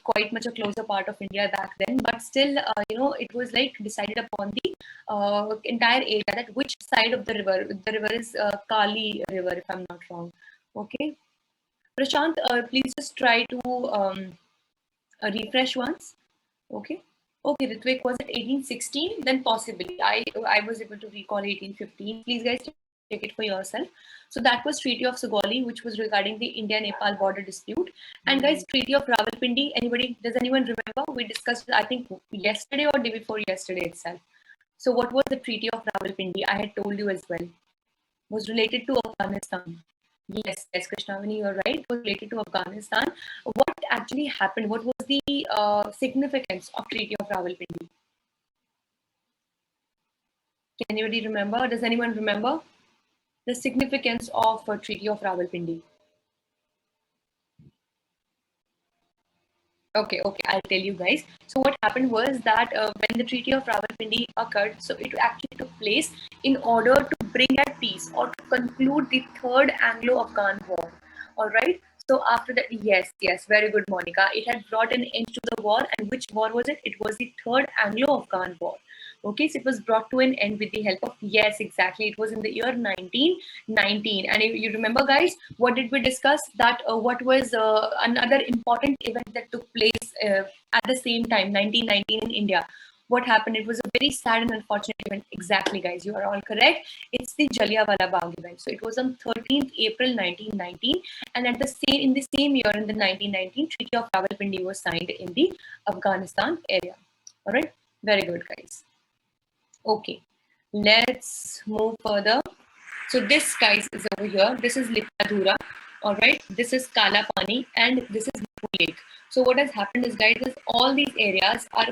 quite much a closer part of India back then, but still, it was like decided upon the entire area, that which side of the river. The river is Kali River, if I'm not wrong. Okay. Prashant, please just try to refresh once. Okay. Okay, Ritwik, was it 1816? Then possibly. I was able to recall 1815. Please, guys, check it for yourself. So that was Treaty of Sugauli, which was regarding the India-Nepal border dispute. And guys, Treaty of Rawalpindi, does anyone remember? We discussed, I think, yesterday or day before yesterday itself. So what was the Treaty of Rawalpindi? I had told you as well. Was related to Afghanistan. Yes, Krishnavani, you're right. It was related to Afghanistan. What actually happened? What was the significance of Treaty of Rawalpindi? Can anybody remember? Does anyone remember the significance of Treaty of Rawalpindi? Okay, I'll tell you guys. So what happened was that when the Treaty of Rawalpindi occurred, so it actually took place in order to bring at peace or to conclude the Third Anglo-Afghan War. All right. So after that, yes, very good, Monica. It had brought an end to the war, and which war was it? It was the Third Anglo-Afghan War. Okay, so it was brought to an end with the help of, yes, exactly. It was in the year 1919. And if you remember, guys, what did we discuss? That what was another important event that took place at the same time, 1919 in India? What happened? It was a very sad and unfortunate event. Exactly, guys, you are all correct. It's the Jallianwala Bagh event. So it was on 13th April 1919, and in the same year, in the 1919, Treaty of Rawalpindi was signed in the Afghanistan area. All right, very good, guys. Okay, let's move further. So this, guys, is over here. This is Lipadhura. All right, this is Kala Pani, and this is Nipu Lake. So what has happened is, guys, is all these areas are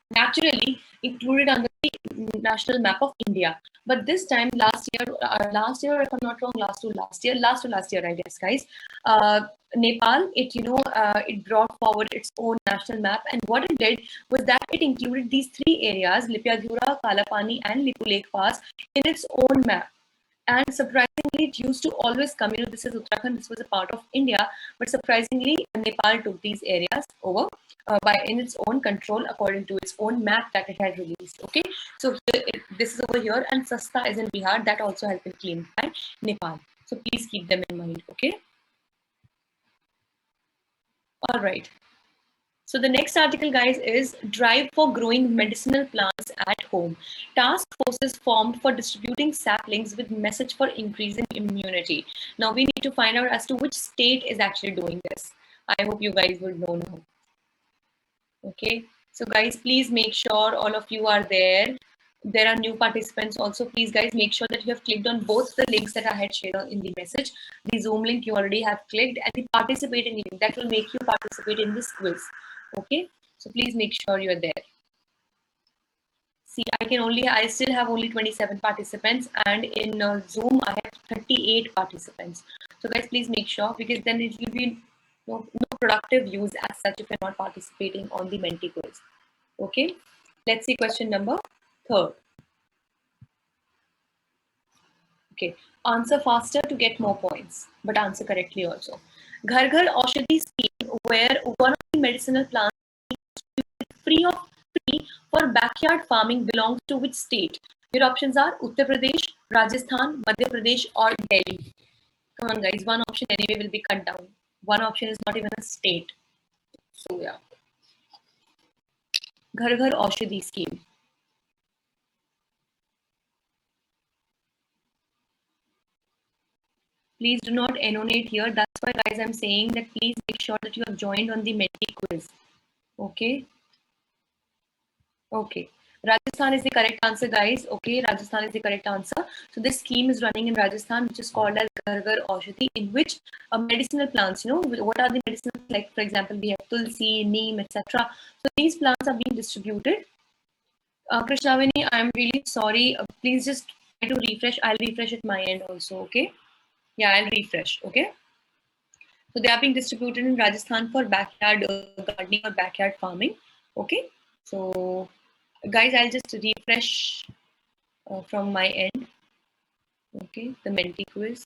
naturally included on the national map of India. But this time, last year, if I'm not wrong, last to last year, I guess, guys, Nepal, it brought forward its own national map, and what it did was that it included these three areas, Lipadhura, Kalapani, and Lipu Lake Pass, in its own map. And surprisingly, it used to always come, this is Uttarakhand, this was a part of India, but surprisingly, Nepal took these areas over by in its own control according to its own map that it had released. Okay, so this is over here, and Sasta is in Bihar. That also has been claimed by Nepal. So please keep them in mind. Okay. All right. So the next article, guys, is Drive for Growing Medicinal Plants at Home. Task forces formed for distributing saplings with message for increasing immunity. Now we need to find out as to which state is actually doing this. I hope you guys would know now. Okay. So guys, please make sure all of you are there. There are new participants also. Please, guys, make sure that you have clicked on both the links that I had shared in the message. The Zoom link you already have clicked, and the participating link that will make you participate in this quiz. Okay, so please make sure you're there. See, I still have only 27 participants, and in Zoom I have 38 participants. So guys, please make sure, because then it will be no productive use as such if you're not participating on the Menti quiz. Okay, let's see question number 3. Okay, answer faster to get more points, but answer correctly also. Ghar Ghar Aushadhi scheme, where one of the medicinal plants free for backyard farming belongs to which state? Your options are Uttar Pradesh, Rajasthan, Madhya Pradesh, or Delhi. Come on, guys. One option anyway will be cut down. One option is not even a state. So yeah. Ghar Ghar Aushadhi scheme. Please do not annotate here. That's why, guys, I'm saying that please make sure that you have joined on the Menti quiz. Okay. Okay. Rajasthan is the correct answer, guys. Okay, Rajasthan is the correct answer. So this scheme is running in Rajasthan, which is called as Ghar Ghar Aushadhi, in which medicinal plants, you know, what are the medicinal, like for example, we have tulsi, neem, etc. So these plants are being distributed. Krishnavini, I'm really sorry. Please just try to refresh. I'll refresh at my end also, okay? Yeah, I'll refresh, okay? So they are being distributed in Rajasthan for backyard gardening or backyard farming, okay? So guys, I'll just refresh from my end. Okay, the Menti quiz.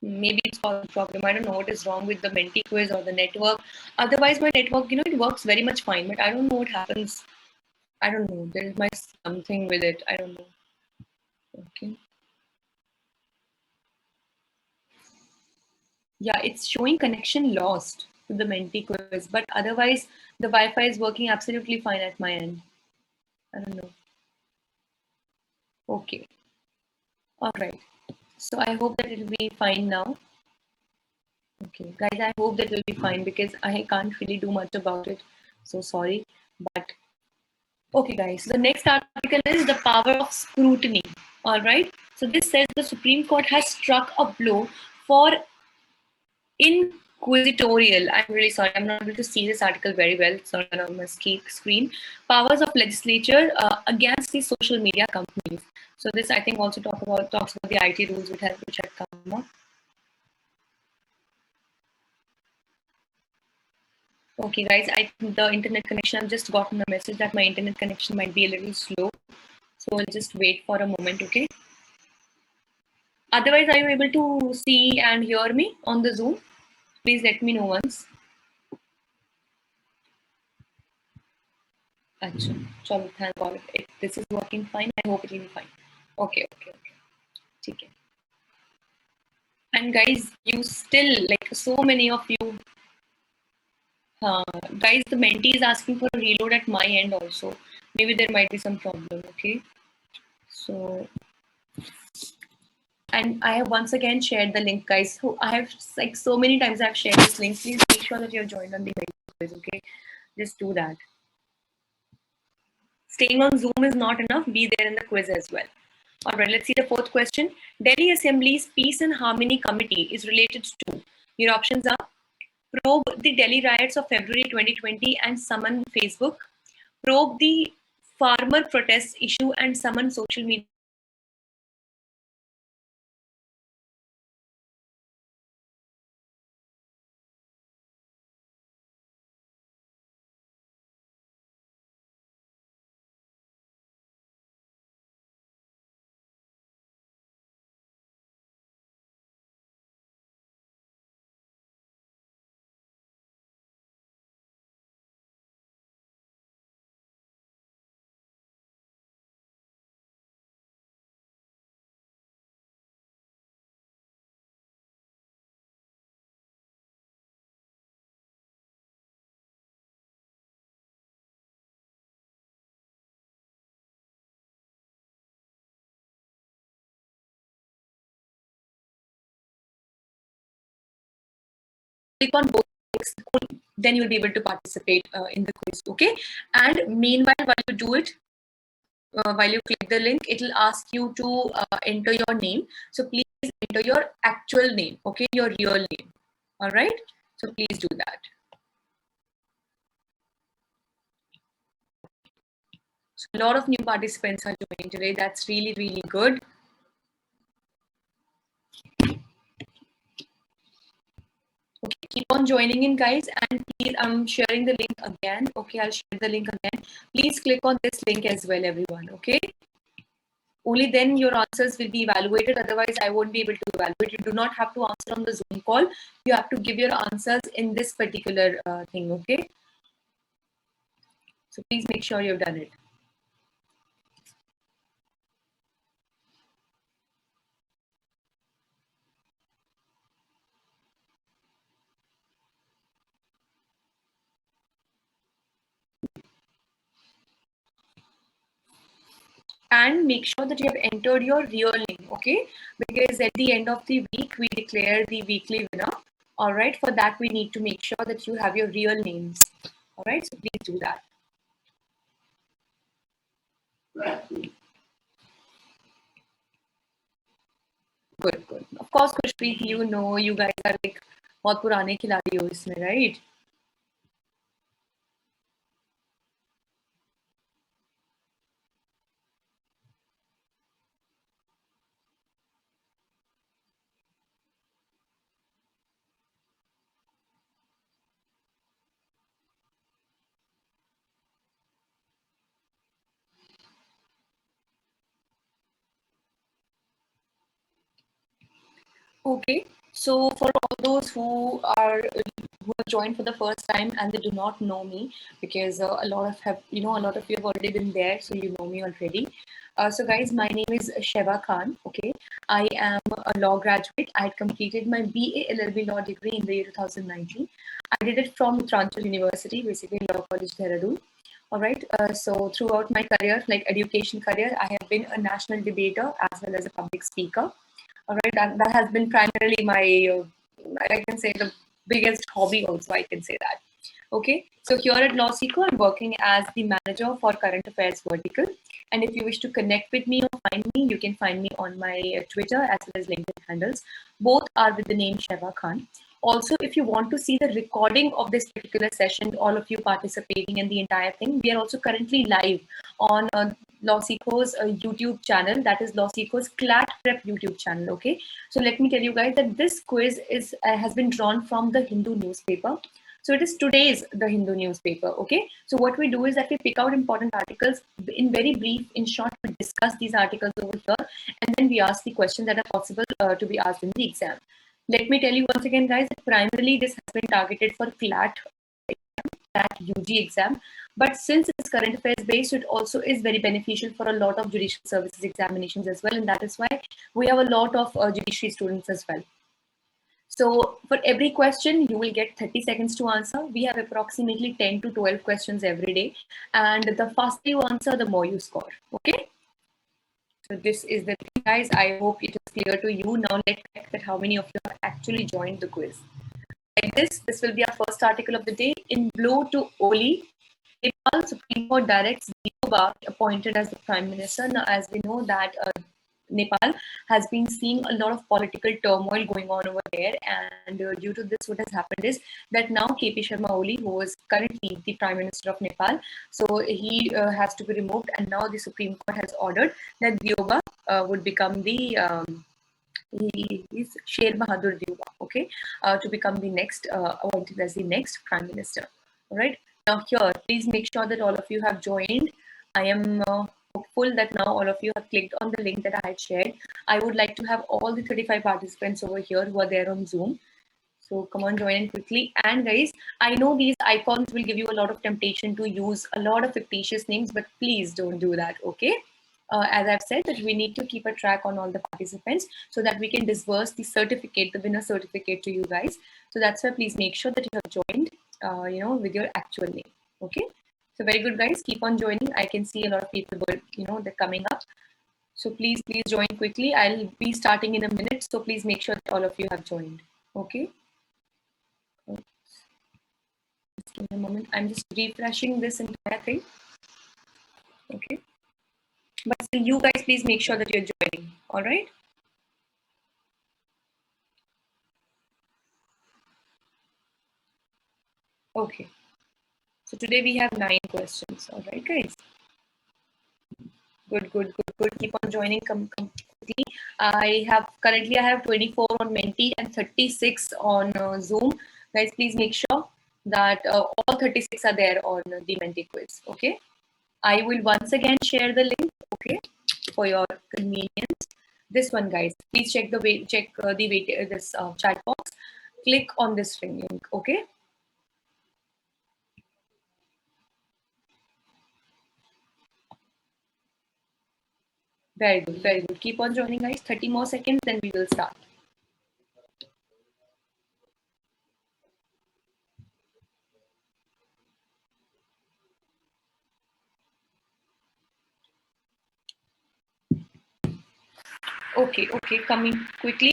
Maybe it's causing a problem. I don't know what is wrong with the Menti quiz or the network. Otherwise, my network, you know, it works very much fine, but I don't know what happens. I don't know. There is my something with it. I don't know. Okay. Yeah, it's showing connection lost to the Menti quiz, but otherwise, the Wi-Fi is working absolutely fine at my end. I don't know. Okay. All right. So I hope that it will be fine now. Okay, guys, I hope that will be fine because I can't really do much about it. So sorry, but okay, guys. The next article is the power of scrutiny. All right. So this says the Supreme Court has struck a blow for inquisitorial. I'm really sorry. I'm not able to see this article very well. It's not on my screen. Powers of legislature against the social media companies. So this, I think, also talks about the IT rules which had come up. Okay, guys, the internet connection, I've just gotten a message that my internet connection might be a little slow. So I'll just wait for a moment, okay? Otherwise, are you able to see and hear me on the Zoom? Please let me know once. Achha, chalo, thank God. If this is working fine, I hope it will be fine. Okay. Okay. And guys, you still, like so many of you, guys, the Menti is asking for a reload at my end also. Maybe there might be some problem, okay? So and I have once again shared the link, guys. So I have like so many times I've shared this link. Please make sure that you're joined on the quiz, okay? Just do that. Staying on Zoom is not enough. Be there in the quiz as well. All right, let's see the fourth question. Delhi Assembly's Peace and Harmony Committee is related to. Your options are probe the Delhi riots of February 2020 and summon Facebook, probe the farmer protests issue and summon social media. Click on both links, then you'll be able to participate in the quiz, okay? And meanwhile, while you do it, while you click the link, it'll ask you to enter your name. So please enter your actual name, okay? Your real name, all right? So please do that. So a lot of new participants are joining today. That's really, really good. Okay, keep on joining in, guys, and please, I'm sharing the link again. Okay, I'll share the link again. Please click on this link as well, everyone. Okay. Only then your answers will be evaluated. Otherwise, I won't be able to evaluate. You do not have to answer on the Zoom call. You have to give your answers in this particular thing. Okay. So please make sure you've done it. And make sure that you have entered your real name. okay? Because at the end of the week, we declare the weekly winner. All right, for that, we need to make sure that you have your real names. All right, so please do that. Good, good. Of course, Khushpreet, you know, you guys are like बहुत पुराने खिलाड़ी हो इसमें, right? Okay, so for all those who have joined for the first time and they do not know me, because a lot of have you know a lot of you have already been there, so you know me already. So guys, my name is Sheva Khan. Okay, I am a law graduate. I had completed my BA LLB law degree in the year 2019. I did it from Uttarakhand University, basically Law College Dehradun. All right. So throughout my career, like education career, I have been a national debater as well as a public speaker. All right, that has been primarily my, I can say, the biggest hobby also, I can say that. Okay, so here at LawSeeker, I'm working as the manager for current affairs vertical. And if you wish to connect with me or find me, you can find me on my Twitter as well as LinkedIn handles. Both are with the name Sheva Khan. Also, if you want to see the recording of this particular session, all of you participating in the entire thing, we are also currently live on LawSeeker's YouTube channel, that is LawSeeker's CLAT Prep YouTube channel. Okay, so let me tell you guys that this quiz is has been drawn from the Hindu newspaper. So it is today's the Hindu newspaper. Okay, so what we do is that we pick out important articles in very brief, in short, we discuss these articles over here, and then we ask the questions that are possible to be asked in the exam. Let me tell you once again, guys, that primarily this has been targeted for CLAT UG exam. But since it's current affairs based, it also is very beneficial for a lot of judicial services examinations as well. And that is why we have a lot of judiciary students as well. So for every question, you will get 30 seconds to answer. We have approximately 10 to 12 questions every day. And the faster you answer, the more you score. Okay. So this is the thing, guys. I hope it is clear to you. Now let's check that how many of you have actually joined the quiz. Like this will be our first article of the day. In blow to Oli, Nepal Supreme Court directs Diyoba appointed as the Prime Minister. Now, as we know that Nepal has been seeing a lot of political turmoil going on over there, and due to this, what has happened is that now KP Sharma Oli, who is currently the Prime Minister of Nepal, so he has to be removed, and now the Supreme Court has ordered that Diyoba would become the he is Sher Bahadur Diyoba, okay, to become the next appointed as the next Prime Minister. All right. Now here, please make sure that all of you have joined. I am hopeful that now all of you have clicked on the link that I had shared. I would like to have all the 35 participants over here who are there on Zoom. So come on, join in quickly. And guys, I know these icons will give you a lot of temptation to use a lot of fictitious names, but please don't do that, okay? As I've said, that we need to keep a track on all the participants so that we can disburse the certificate, the winner certificate to you guys. So that's why please make sure that you have joined, with your actual name, okay? So very good, guys. Keep on joining. I can see a lot of people, they're coming up. So please join quickly. I'll be starting in a minute. So please make sure that all of you have joined, okay? Just give me a moment. I'm just refreshing this entire thing. Okay. But still, you guys, please make sure that you're joining. All right. Okay. So today we have 9 questions. All right, guys. Good. Keep on joining. Come quickly. I have 24 on Menti and 36 on Zoom. Guys, please make sure that all 36 are there on the Menti quiz. Okay. I will once again share the link. Okay, for your convenience. This one, guys. Please check this chat box. Click on this link. Okay. Very good. Keep on joining, guys. 30 more seconds, then we will start. Okay, coming quickly.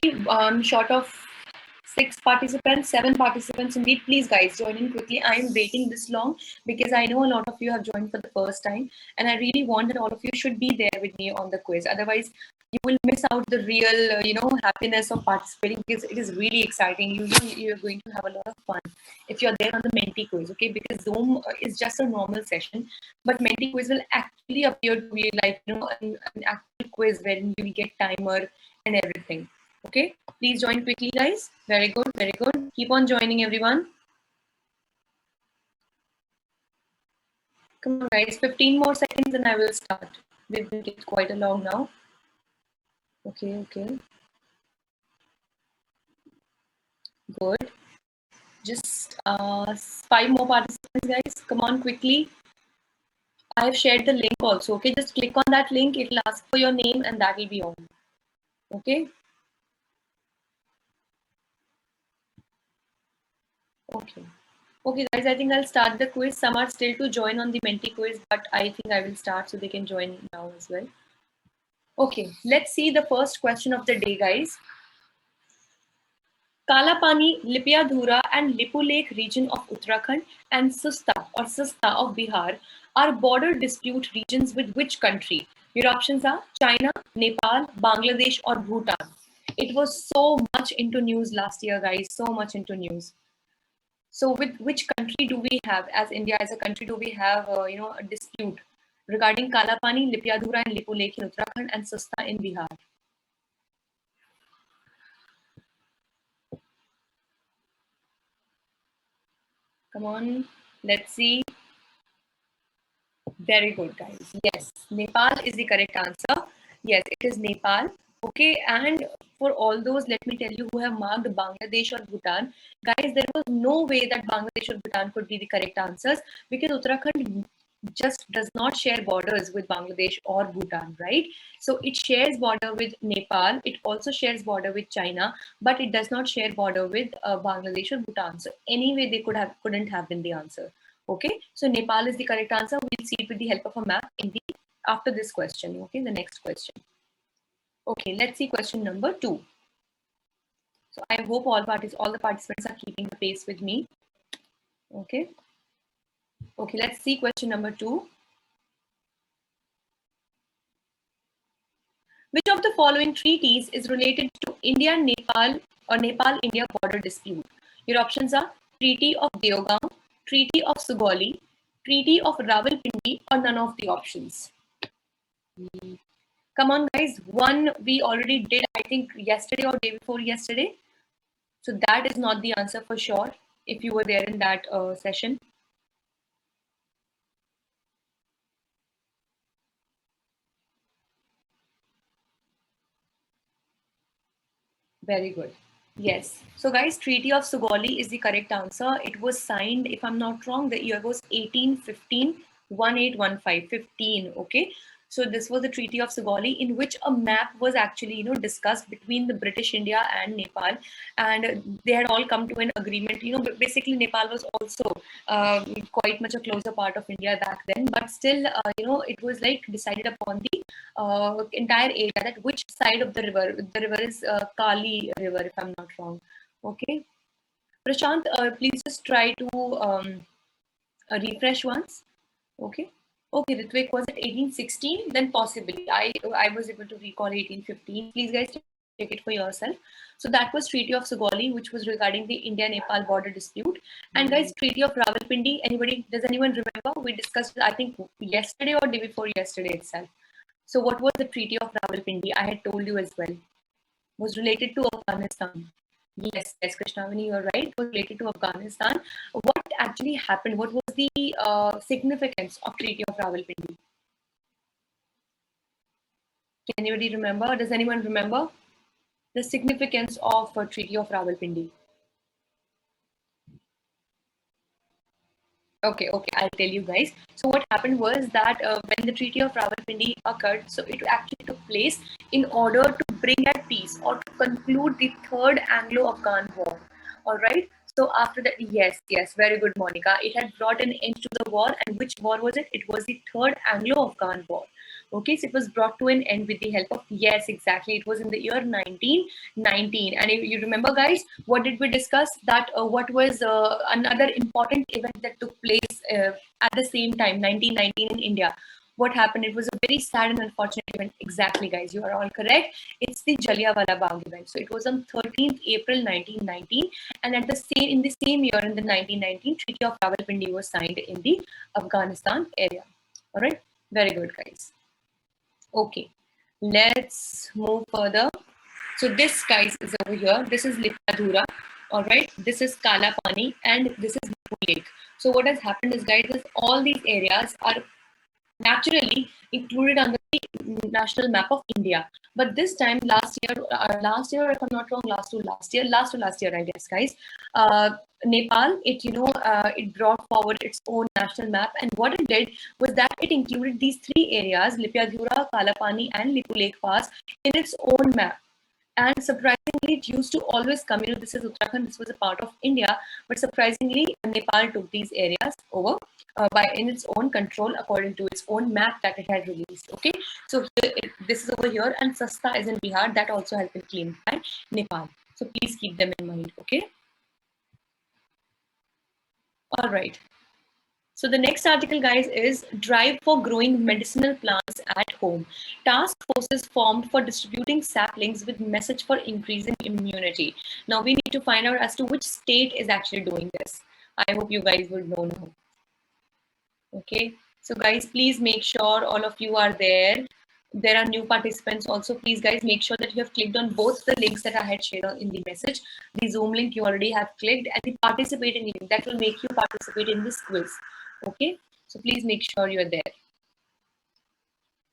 Short of 7 participants indeed. Please, guys, join in quickly. I'm waiting this long because I know a lot of you have joined for the first time, and I really want that all of you should be there with me on the quiz. Otherwise, you will miss out the real, happiness of participating because it is really exciting. You're going to have a lot of fun if you're there on the Menti quiz, okay? Because Zoom is just a normal session, but Menti quiz will actually appear to be like an actual quiz wherein you will get timer and everything. Okay, please join quickly, guys. Very good, very good. Keep on joining, everyone. Come on, guys. 15 more seconds and I will start. We've been quite along now. Okay. Good. Just 5 more participants, guys. Come on, quickly. I have shared the link also. Okay, just click on that link. It will ask for your name and that will be all. Okay. Okay, guys, I think I'll start the quiz. Some are still to join on the Menti quiz, but I think I will start so they can join now as well. Okay, let's see the first question of the day, guys. Kalapani, Lipiadhura, and Lipulekh region of Uttarakhand and Susta of Bihar are border dispute regions with which country? Your options are China, Nepal, Bangladesh, or Bhutan. It was so much into news last year, guys. So much into news. So, with which country do we have, as India as a country, do we have a dispute regarding Kalapani, Lipiadhura, and Lipulekh in Uttarakhand and Susta in Bihar? Come on, let's see. Very good, guys. Yes, Nepal is the correct answer. Yes, it is Nepal. Okay, and for all those, let me tell you, who have marked Bangladesh or Bhutan, guys, there was no way that Bangladesh or Bhutan could be the correct answers because Uttarakhand just does not share borders with Bangladesh or Bhutan, right? So it shares border with Nepal. It also shares border with China, but it does not share border with Bangladesh or Bhutan. So anyway, they couldn't have been the answer. Okay, so Nepal is the correct answer. We'll see it with the help of a map in the after this question. Okay, the next question. Okay, let's see question number 2. So I hope all the participants are keeping the pace with me. Okay. Okay, let's see question number 2. Which of the following treaties is related to India-Nepal or Nepal-India border dispute? Your options are Treaty of Deogaon, Treaty of Sugauli, Treaty of Rawalpindi, or none of the options. Come on, guys. One we already did, I think, yesterday or day before yesterday. So that is not the answer for sure if you were there in that session. Very good. Yes. So, guys, Treaty of Sugauli is the correct answer. It was signed, if I'm not wrong, the year was 1815, 1815, 15. Okay. So this was the Treaty of Sugauli, in which a map was actually, discussed between the British India and Nepal, and they had all come to an agreement. Basically Nepal was also quite much a closer part of India back then, but still, it was like decided upon the entire area that which side of the river. The river is Kali River, if I'm not wrong. Okay, Prashant, please just try to refresh once. Okay. Okay, Ritvik, was it 1816? Then possibly. I was able to recall 1815. Please, guys, check it for yourself. So that was Treaty of Sugauli, which was regarding the India-Nepal border dispute. And guys, Treaty of Rawalpindi. Does anyone remember? We discussed it, I think, yesterday or day before yesterday itself. So what was the Treaty of Rawalpindi? I had told you as well. Was related to Afghanistan. Yes, Krishnavani, you're right. It was related to Afghanistan. What actually happened? What was the significance of Treaty of Rawalpindi? Can anybody remember? Does anyone remember the significance of Treaty of Rawalpindi? Okay, I'll tell you guys. So what happened was that when the Treaty of Rawalpindi occurred, so it actually took place in order to bring at peace or to conclude the Third Anglo-Afghan War. All right. So after that, yes, very good, Monica. It had brought an end to the war, and which war was it? It was the Third Anglo-Afghan War. Okay, so it was brought to an end with the help of, yes, exactly. It was in the year 1919. And if you remember, guys, what did we discuss? That what was another important event that took place at the same time, 1919 in India? What happened? It was a very sad and unfortunate event. Exactly, guys, you are all correct. It's the Jallianwala Bagh event. So it was on 13th April 1919, and at the same in the same year, in the 1919, Treaty of Rawalpindi was signed in the Afghanistan area. All right, very good, guys. Okay, let's move further. So this, guys, is over here. This is Lipadhura. All right, this is Kala Pani, and this is Nipu Lake. So what has happened is, guys, is all these areas are naturally included on the national map of India. But this time, last year, if I'm not wrong, last year, I guess, guys, Nepal, it brought forward its own national map, and what it did was that it included these three areas, Lipadhura, Kalapani, and Lipu Lake Pass, in its own map. And surprisingly, it used to always come, this is Uttarakhand, this was a part of India, but surprisingly, Nepal took these areas over by in its own control according to its own map that it had released. Okay, so this is over here, and Sasta is in Bihar, that also has been claimed by Nepal. So please keep them in mind. Okay. All right. So the next article, guys, is Drive for Growing Medicinal Plants at Home. Task forces formed for distributing saplings with message for increasing immunity. Now we need to find out as to which state is actually doing this. I hope you guys will know now. Okay. So guys, please make sure all of you are there. There are new participants also. Please, guys, make sure that you have clicked on both the links that I had shared in the message. The Zoom link you already have clicked, and the participating link that will make you participate in this quiz. Okay, so please make sure you're there.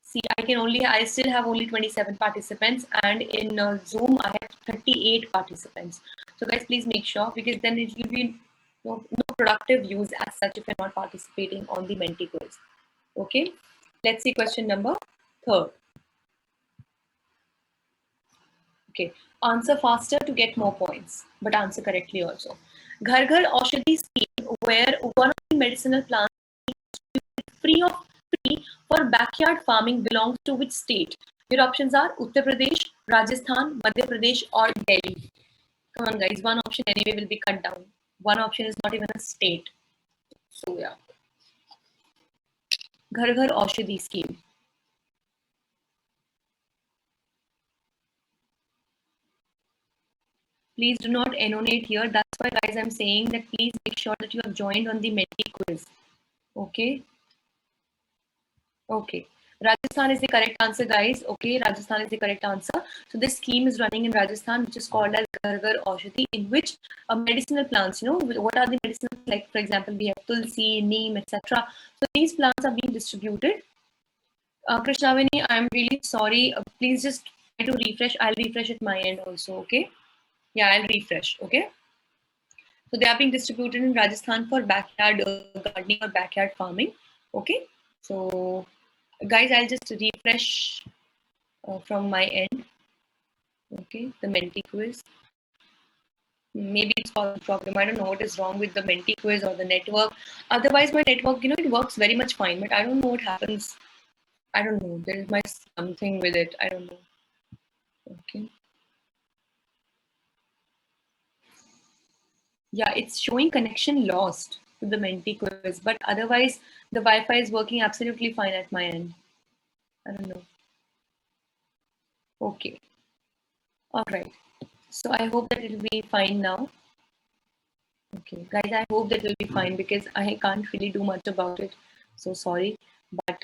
See, I still have only 27 participants, and in Zoom I have 38 participants. So guys, please make sure, because then it will be no productive use as such if you're not participating on the Menti quiz. Okay, let's see question number 3. Okay, answer faster to get more points, but answer correctly also. Ghar Ghar Aushadhi scheme, where one of the medicinal plants free for backyard farming belongs to which state? Your options are Uttar Pradesh, Rajasthan, Madhya Pradesh, or Delhi. Come on, guys. One option anyway will be cut down. One option is not even a state. So yeah. Ghar Ghar Aushadhi scheme. Please do not annotate here. That's why, guys, I'm saying that please make sure that you have joined on the Menti quiz. Okay. Okay. Rajasthan is the correct answer, guys. Okay, Rajasthan is the correct answer. So this scheme is running in Rajasthan, which is called as Ghar Ghar Aushadhi, in which medicinal plants, what are the medicinal, like for example, we have tulsi, neem, etc. So these plants are being distributed. Krishnavini, I'm really sorry. Please just try to refresh. I'll refresh at my end also, okay? Yeah, I'll refresh, okay? So they are being distributed in Rajasthan for backyard gardening or backyard farming, okay? So guys, I'll just refresh from my end. Okay, the Menti quiz. Maybe it's causing a problem. I don't know what is wrong with the Menti quiz or the network. Otherwise, my network, it works very much fine, but I don't know what happens. I don't know. There is something with it. I don't know. Okay. Yeah, it's showing connection lost to the Menti quiz, but otherwise, the Wi-Fi is working absolutely fine at my end. I don't know. Okay. All right. So I hope that it will be fine now. Okay, guys, I hope that will be fine because I can't really do much about it. So sorry, but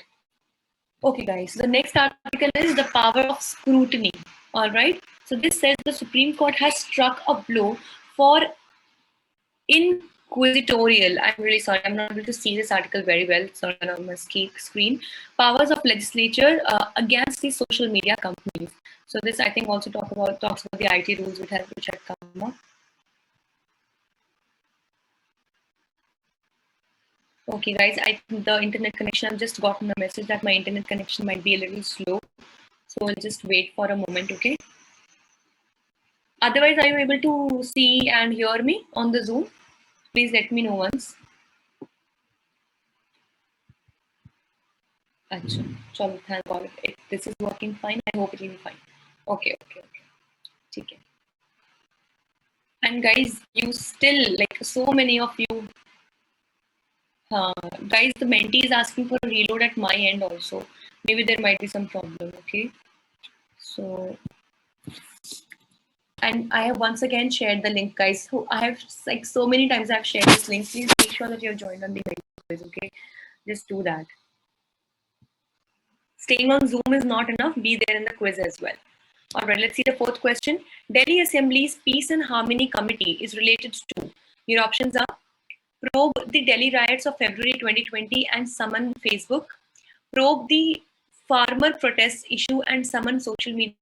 okay, guys. So the next article is the power of scrutiny. All right. So this says the Supreme Court has struck a blow for inquisitorial. I'm really sorry, I'm not able to see this article very well. It's not on my screen. Powers of legislature against the social media companies. So this, I think, also talks about the IT rules which had come up. Okay, guys, the internet connection, I've just gotten a message that my internet connection might be a little slow. So I'll just wait for a moment, okay? Otherwise, are you able to see and hear me on the Zoom? Please let me know once. अच्छा, चलो thank God. This is working fine. I hope it will be fine. Okay, okay, okay. ठीक है. And guys, you still like so many of you. Guys, the mentee is asking for a reload at my end also. Maybe there might be some problem. Okay, so and I have once again shared the link, guys. So I have like so many times I've shared this link. Please make sure that you're joined on the quiz. Okay, just do that. Staying on Zoom is not enough. Be there in the quiz as well. All right, let's see the fourth question. Delhi Assembly's Peace and Harmony Committee is related to. Your options are probe the Delhi riots of February 2020 and summon Facebook, probe the farmer protests issue and summon social media.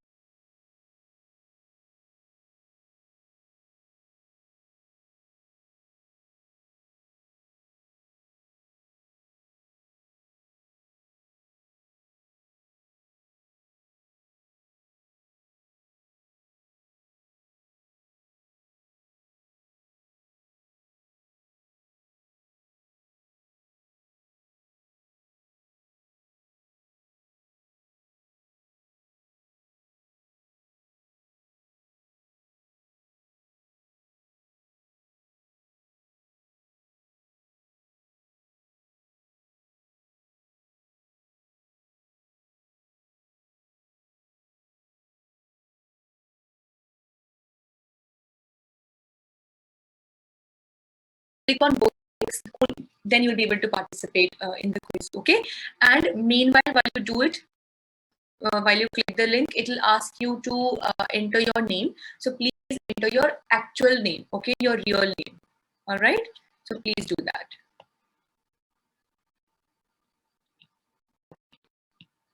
Click on both links, then you'll be able to participate in the quiz. Okay, and meanwhile, while you do it, while you click the link, it will ask you to enter your name. So please enter your actual name, okay, your real name. All right, so please do that.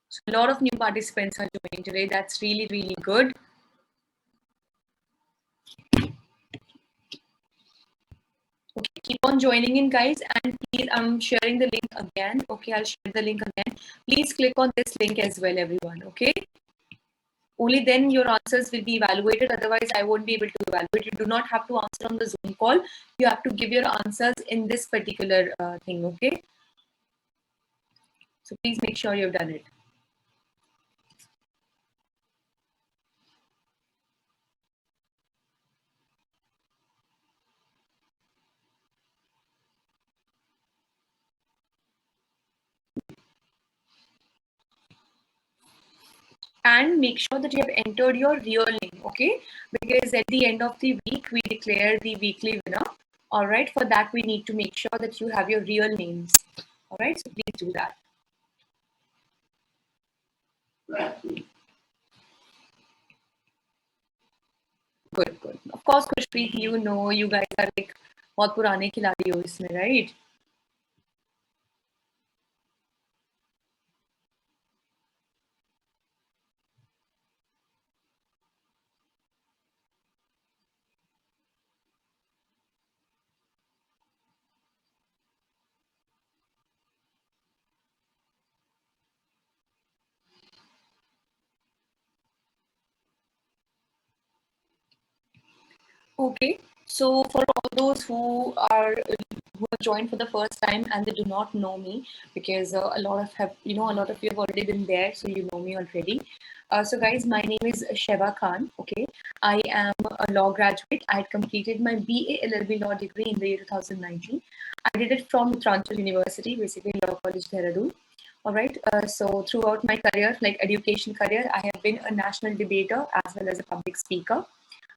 So a lot of new participants are joining today. That's really, really good. Okay, keep on joining in, guys, and please, I'm sharing the link again. Okay, I'll share the link again. Please click on this link as well, everyone. Okay, only then your answers will be evaluated. Otherwise, I won't be able to evaluate. You do not have to answer on the Zoom call. You have to give your answers in this particular thing. Okay, so please make sure you've done it. And make sure that you have entered your real name, okay? Because at the end of the week, we declare the weekly winner. All right, for that, we need to make sure that you have your real names. All right, so please do that. Good, good. Of course, Khushpreet, you know, you guys are like बहुत पुराने खिलाड़ी हो इसमें, right? Okay, so for all those who have joined for the first time and they do not know me, because a lot of a lot of you have already been there, so you know me already. So guys, my name is Sheva Khan. Okay, I am a law graduate. I had completed my BA LLB law degree in the year 2019. I did it from Uttarakhand University, basically Law College Dehradun. All right. So throughout my career, like education career, I have been a national debater as well as a public speaker.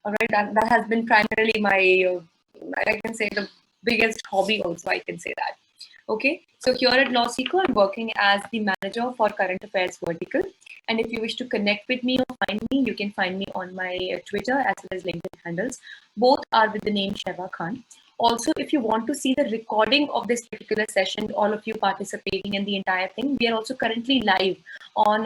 All right, that has been primarily my, I can say, the biggest hobby also, I can say that. Okay, so here at LawSeeker, I'm working as the manager for current affairs vertical. And if you wish to connect with me or find me, you can find me on my Twitter as well as LinkedIn handles. Both are with the name Sheva Khan. Also, if you want to see the recording of this particular session, all of you participating in the entire thing, we are also currently live on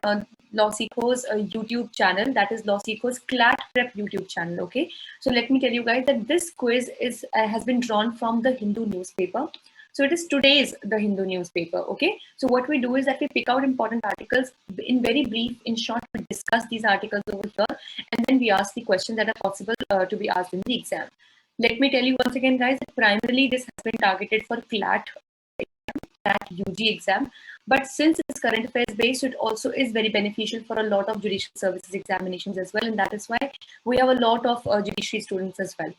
LawSeeker's YouTube channel, that is LawSeeker's CLAT Prep YouTube channel. Okay, so let me tell you guys that this quiz is has been drawn from the Hindu newspaper. So it is today's the Hindu newspaper. Okay, so what we do is that we pick out important articles in very brief, in short, we discuss these articles over here, and then we ask the questions that are possible to be asked in the exam. Let me tell you once again, guys, that primarily this has been targeted for CLAT NAT UG exam. But since it's current affairs based, it also is very beneficial for a lot of judicial services examinations as well. And that is why we have a lot of judiciary students as well.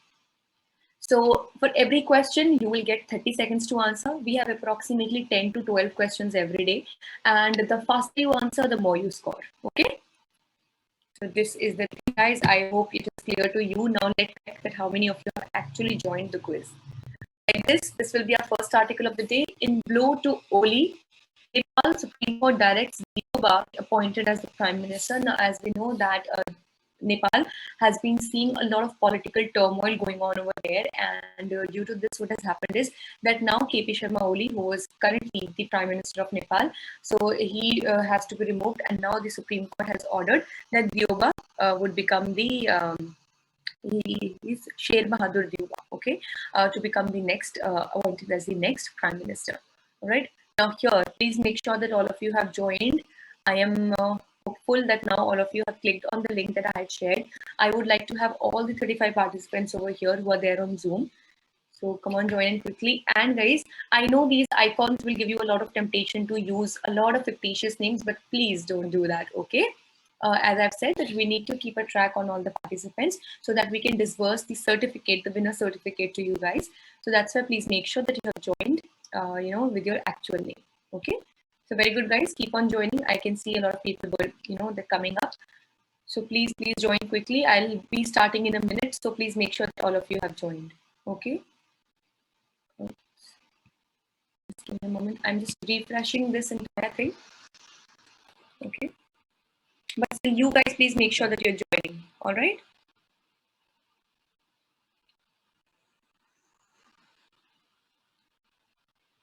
So for every question, you will get 30 seconds to answer. We have approximately 10 to 12 questions every day. And the faster you answer, the more you score. Okay. So this is the thing, guys. I hope it is clear to you. Now let's check that how many of you have actually joined the quiz. Like this will be our first article of the day. In blow to Oli, Nepal Supreme Court directs Diyoba appointed as the Prime Minister. Now, as we know that Nepal has been seeing a lot of political turmoil going on over there, and due to this, what has happened is that now KP Sharma Oli, who is currently the Prime Minister of Nepal, so he has to be removed, and now the Supreme Court has ordered that Diyoba would become the he is Sher Bahadur Diyoba, okay, to become the next appointed as the next Prime Minister. All right. Now here, please make sure that all of you have joined. I am hopeful that now all of you have clicked on the link that I had shared. I would like to have all the 35 participants over here who are there on Zoom. So come on, join in quickly. And guys, I know these icons will give you a lot of temptation to use a lot of fictitious names, but please don't do that, okay? As I've said, that we need to keep a track on all the participants so that we can disburse the certificate, the winner certificate to you guys. So that's why please make sure that you have joined, with your actual name, okay? So very good, guys. Keep on joining. I can see a lot of people, they're coming up. So please join quickly. I'll be starting in a minute. So please make sure that all of you have joined. Okay. Just give me a moment. I'm just refreshing this entire thing. Okay. But still, you guys, please make sure that you're joining. All right.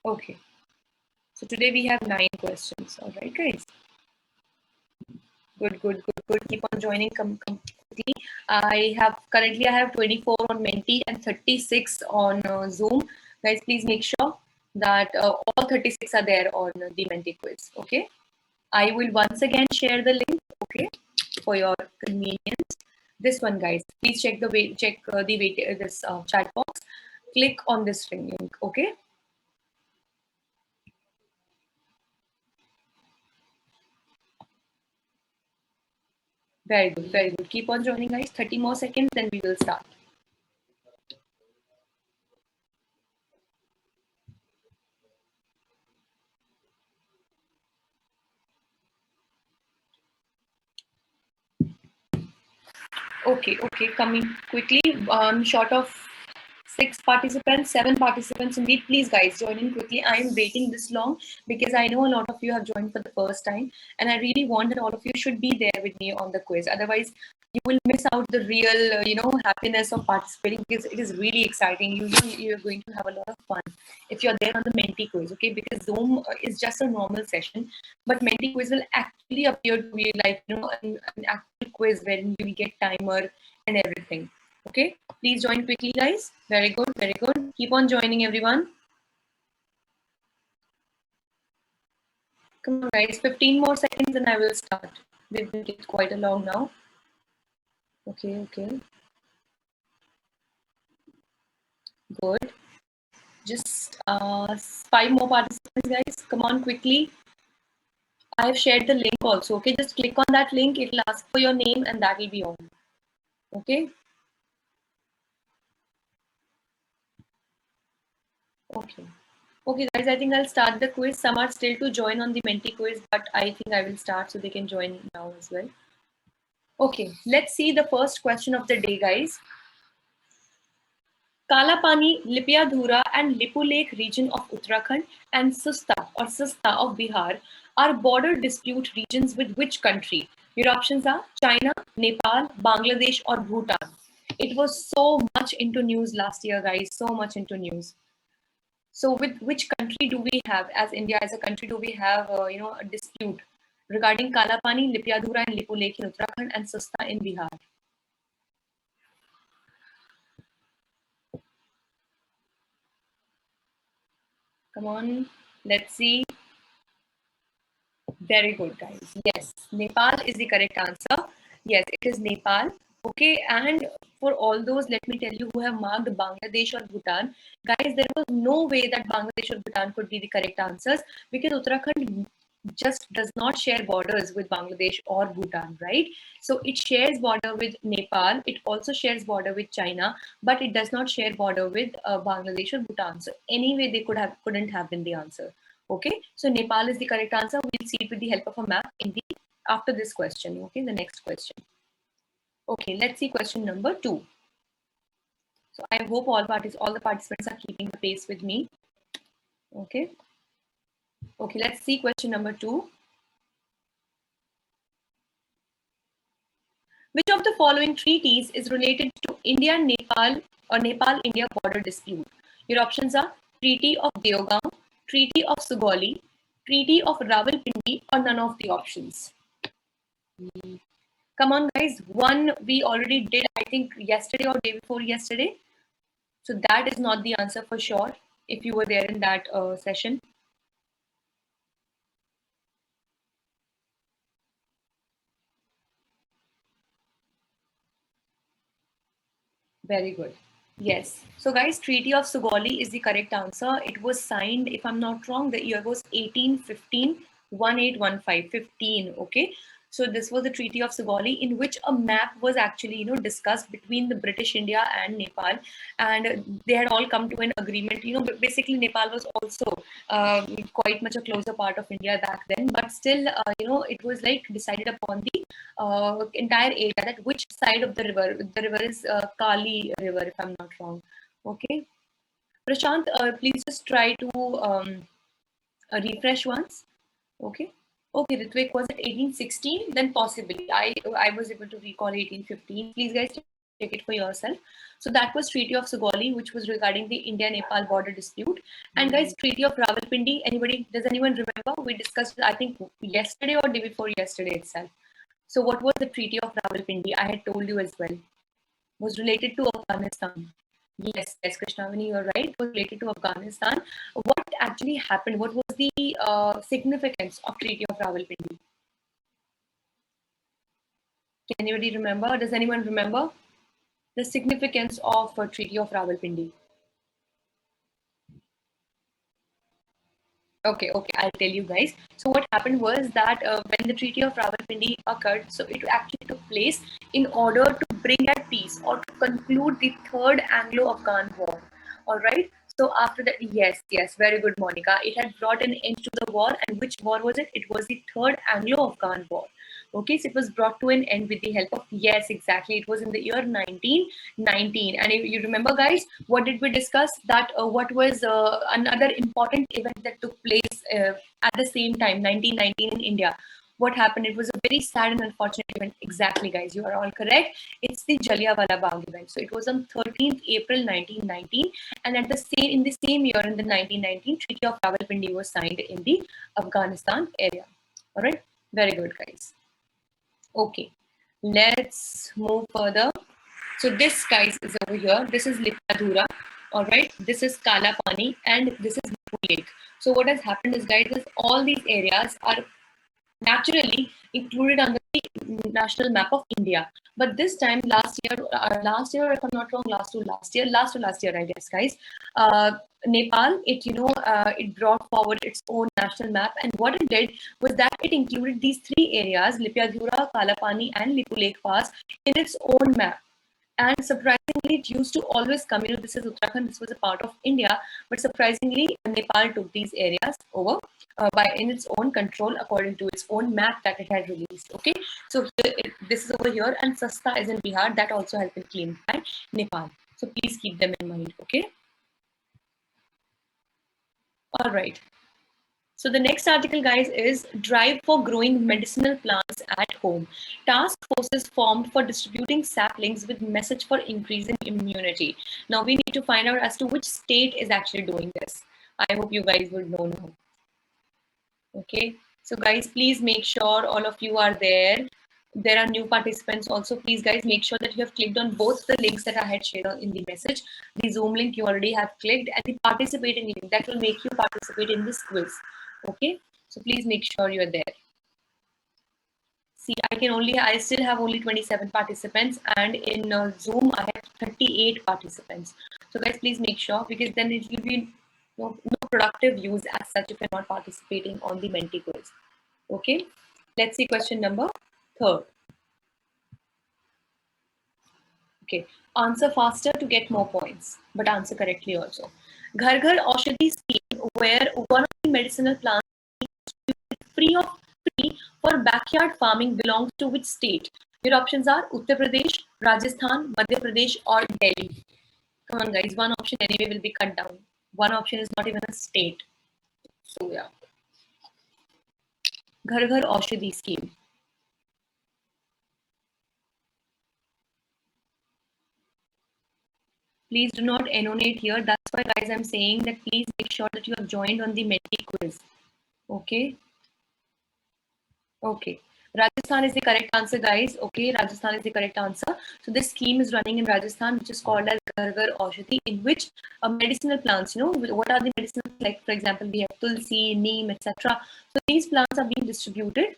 Okay. So today we have 9 questions. All right, guys. Good. Keep on joining. Come quickly. I have 24 on Menti and 36 on Zoom. Guys, please make sure that all 36 are there on the Menti quiz. Okay. I will once again share the link. Okay, for your convenience. This one, guys. Please check this chat box. Click on this link. Okay. Very good. Keep on joining, guys. 30 more seconds, then we will start. Okay, coming quickly. Short of 7 participants indeed. Please, guys, join in quickly. I am waiting this long because I know a lot of you have joined for the first time, and I really want that all of you should be there with me on the quiz. Otherwise, you will miss out the real, happiness of participating because it is really exciting. You're going to have a lot of fun if you're there on the Menti quiz, okay? Because Zoom is just a normal session, but Menti quiz will actually appear to be like, an actual quiz wherein you will get timer and everything. Okay, please join quickly, guys. Very good. Keep on joining, everyone. Come on, guys. 15 more seconds and I will start. We've been quite a long now. Okay. Good. Just 5 more participants, guys. Come on, quickly. I have shared the link also. Okay, just click on that link. It will ask for your name and that will be on. Okay. Okay, guys, I think I'll start the quiz. Some are still to join on the Menti quiz, but I think I will start so they can join now as well. Okay, let's see the first question of the day, guys. Kalapani, Lipiadhura, and Lipulekh region of Uttarakhand and Susta of Bihar are border dispute regions with which country? Your options are China, Nepal, Bangladesh, or Bhutan. It was so much into news last year, guys, so much into news. So with which country do we have, as India as a country, do we have a dispute regarding Kalapani, Lipiadhura, and Lipulekh in Uttarakhand and Susta in Bihar? Come on, let's see. Very good, guys. Yes, Nepal is the correct answer. Yes, it is Nepal. Okay, and for all those, let me tell you, who have marked Bangladesh or Bhutan, guys, there was no way that Bangladesh or Bhutan could be the correct answers, because Uttarakhand just does not share borders with Bangladesh or Bhutan, right? So it shares border with Nepal, it also shares border with China, but it does not share border with Bangladesh or Bhutan. So anyway, they couldn't have been the answer. Okay, so Nepal is the correct answer. We'll see it with the help of a map in the after this question. Okay, the next question. Okay, let's see question number 2. So I hope all the participants are keeping the pace with me. Okay. Okay, let's see question number 2. Which of the following treaties is related to India-Nepal or Nepal-India border dispute? Your options are Treaty of Deogaon, Treaty of Sugauli, Treaty of Rawalpindi, or none of the options. Come on, guys. One we already did, I think, yesterday or day before yesterday. So that is not the answer for sure, if you were there in that session. Very good. Yes. So, guys, Treaty of Sugauli is the correct answer. It was signed, if I'm not wrong, the year was 1815, 1815, 15. Okay. So this was the Treaty of Sugauli, in which a map was actually, discussed between the British India and Nepal, and they had all come to an agreement. Basically Nepal was also quite much a closer part of India back then, but still, it was like decided upon the entire area, that which side of the river. The river is Kali River, if I'm not wrong. Okay. Prashant, please just try to refresh once. Okay. Okay, Ritvik, was it 1816? Then possibly. I was able to recall 1815. Please, guys, check it for yourself. So that was Treaty of Sugauli, which was regarding the India-Nepal border dispute. And guys, Treaty of Rawalpindi. Does anyone remember? We discussed, I think, yesterday or day before yesterday itself. So what was the Treaty of Rawalpindi? I had told you as well. Was related to Afghanistan. Yes, Krishnavani, you're right. It was related to Afghanistan. What actually happened? What was the significance of Treaty of Rawalpindi? Can anybody remember? Does anyone remember the significance of Treaty of Rawalpindi? Okay, I'll tell you guys. So what happened was that when the Treaty of Rawalpindi occurred, so it actually took place in order to bring at peace or to conclude the Third Anglo-Afghan War. All right. So after that, yes, very good, Monica. It had brought an end to the war, and which war was it? It was the Third Anglo-Afghan War. Okay, so it was brought to an end with the help of, yes, exactly. It was in the year 1919. And if you remember, guys, what did we discuss? That what was another important event that took place at the same time, 1919 in India? What happened? It was a very sad and unfortunate event. Exactly, guys, you are all correct. It's the Jallianwala Bagh event. So it was on 13th April 1919, and in the same year, in the 1919, Treaty of Rawalpindi was signed in the Afghanistan area. All right, very good, guys. Okay, let's move further. So this, guys, is over here. This is Lipadhura. All right, this is Kala Pani, and this is Nipu Lake. So what has happened is, guys, is all these areas are naturally included on the national map of India. But this time, last year, if I'm not wrong, last to last year, I guess, guys, Nepal, it brought forward its own national map, and what it did was that it included these three areas, Lipadhura, Kalapani, and Lipu Lake Pass, in its own map. And surprisingly, it used to always come, this is Uttarakhand, this was a part of India, but surprisingly, Nepal took these areas over in its own control, according to its own map that it had released. Okay, so this is over here, and Sasta is in Bihar. That also has been claimed by Nepal. So please keep them in mind. Okay. All right. So the next article, guys, is Drive for Growing Medicinal Plants at Home. Task forces formed for distributing saplings with message for increasing immunity. Now we need to find out as to which state is actually doing this. I hope you guys would know now. Okay. So guys, please make sure all of you are there. There are new participants also. Please, guys, make sure that you have clicked on both the links that I had shared in the message. The Zoom link you already have clicked, and the participating link that will make you participate in this quiz. Okay, so please make sure you're there. See, I still have only 27 participants, and in Zoom, I have 38 participants. So guys, please make sure, because then it will be no productive use as such if you're not participating on the Menti quiz. Okay, let's see question number 3. Okay, answer faster to get more points, but answer correctly also. Ghar Ghar Aushadhi scheme, where one of the medicinal plants free of free for backyard farming belongs to which state? Your options are Uttar Pradesh, Rajasthan, Madhya Pradesh, or Delhi. Come on, guys. One option anyway will be cut down. One option is not even a state. So yeah. Ghar Ghar Aushadhi scheme. Please do not annotate here. That's why, guys, I'm saying that please make sure that you have joined on the Menti quiz. Okay. Okay. Rajasthan is the correct answer, guys. Okay, Rajasthan is the correct answer. So this scheme is running in Rajasthan, which is called as Ghar Ghar Aushadhi, in which medicinal plants, what are the medicinal, like for example, we have tulsi, neem, etc. So these plants are being distributed.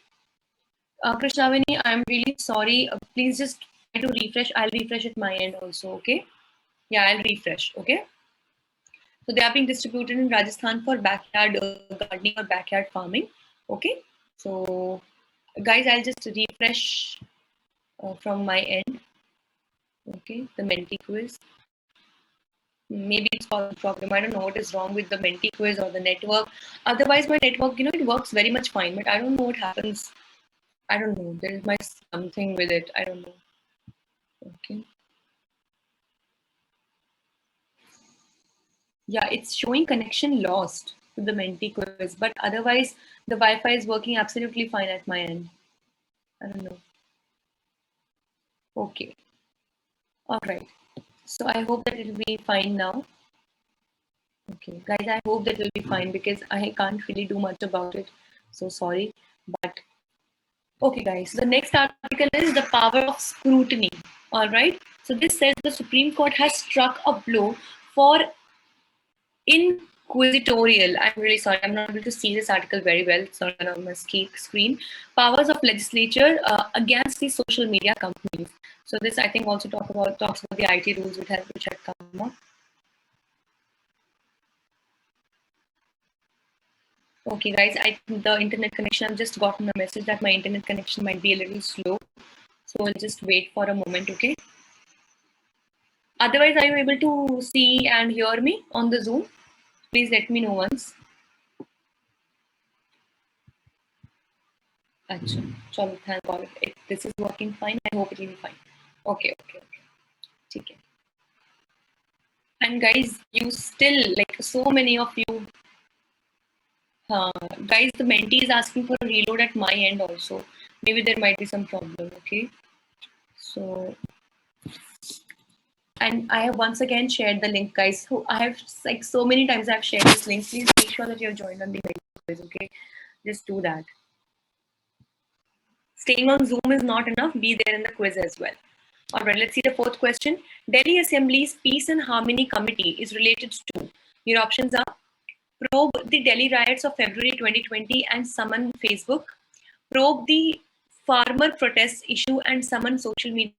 Krishnavani, I'm really sorry. Please just try to refresh. I'll refresh at my end also, okay? Yeah, I'll refresh, okay? So they are being distributed in Rajasthan for backyard gardening or backyard farming, okay? So guys, I'll just refresh from my end. Okay, the Menti quiz. Maybe it's causing a problem. I don't know what is wrong with the Menti quiz or the network. Otherwise, my network, it works very much fine, but I don't know what happens. I don't know. There is something with it. I don't know. Okay. Yeah, it's showing connection lost to the Menti quiz, but otherwise, the Wi-Fi is working absolutely fine at my end. I don't know. Okay. All right. So I hope that it will be fine now. Okay, guys, I hope that will be fine because I can't really do much about it. So sorry, but okay, guys. The next article is the power of scrutiny. All right. So this says the Supreme Court has struck a blow for inquisitorial. I'm really sorry. I'm not able to see this article very well. It's not on my screen. Powers of legislature against the social media companies. So this, I think, also talks about the IT rules which had come up. Okay, guys, the internet connection, I've just gotten a message that my internet connection might be a little slow. So I'll just wait for a moment, okay? Otherwise, are you able to see and hear me on the Zoom? Please let me know once. Achha, chalo, thank God. If this is working fine, I hope it will be fine. Okay. Okay. And guys, you still, like so many of you, guys, the Menti is asking for a reload at my end also. Maybe there might be some problem, okay? So, and I have once again shared the link, guys. So I have, like, so many times I've shared this link. Please make sure that you have joined on the quiz, okay? Just do that. Staying on Zoom is not enough. Be there in the quiz as well. All right, let's see the 4th question. Delhi Assembly's Peace and Harmony Committee is related to. Your options are probe the Delhi riots of February 2020 and summon Facebook, probe the farmer protests issue and summon social media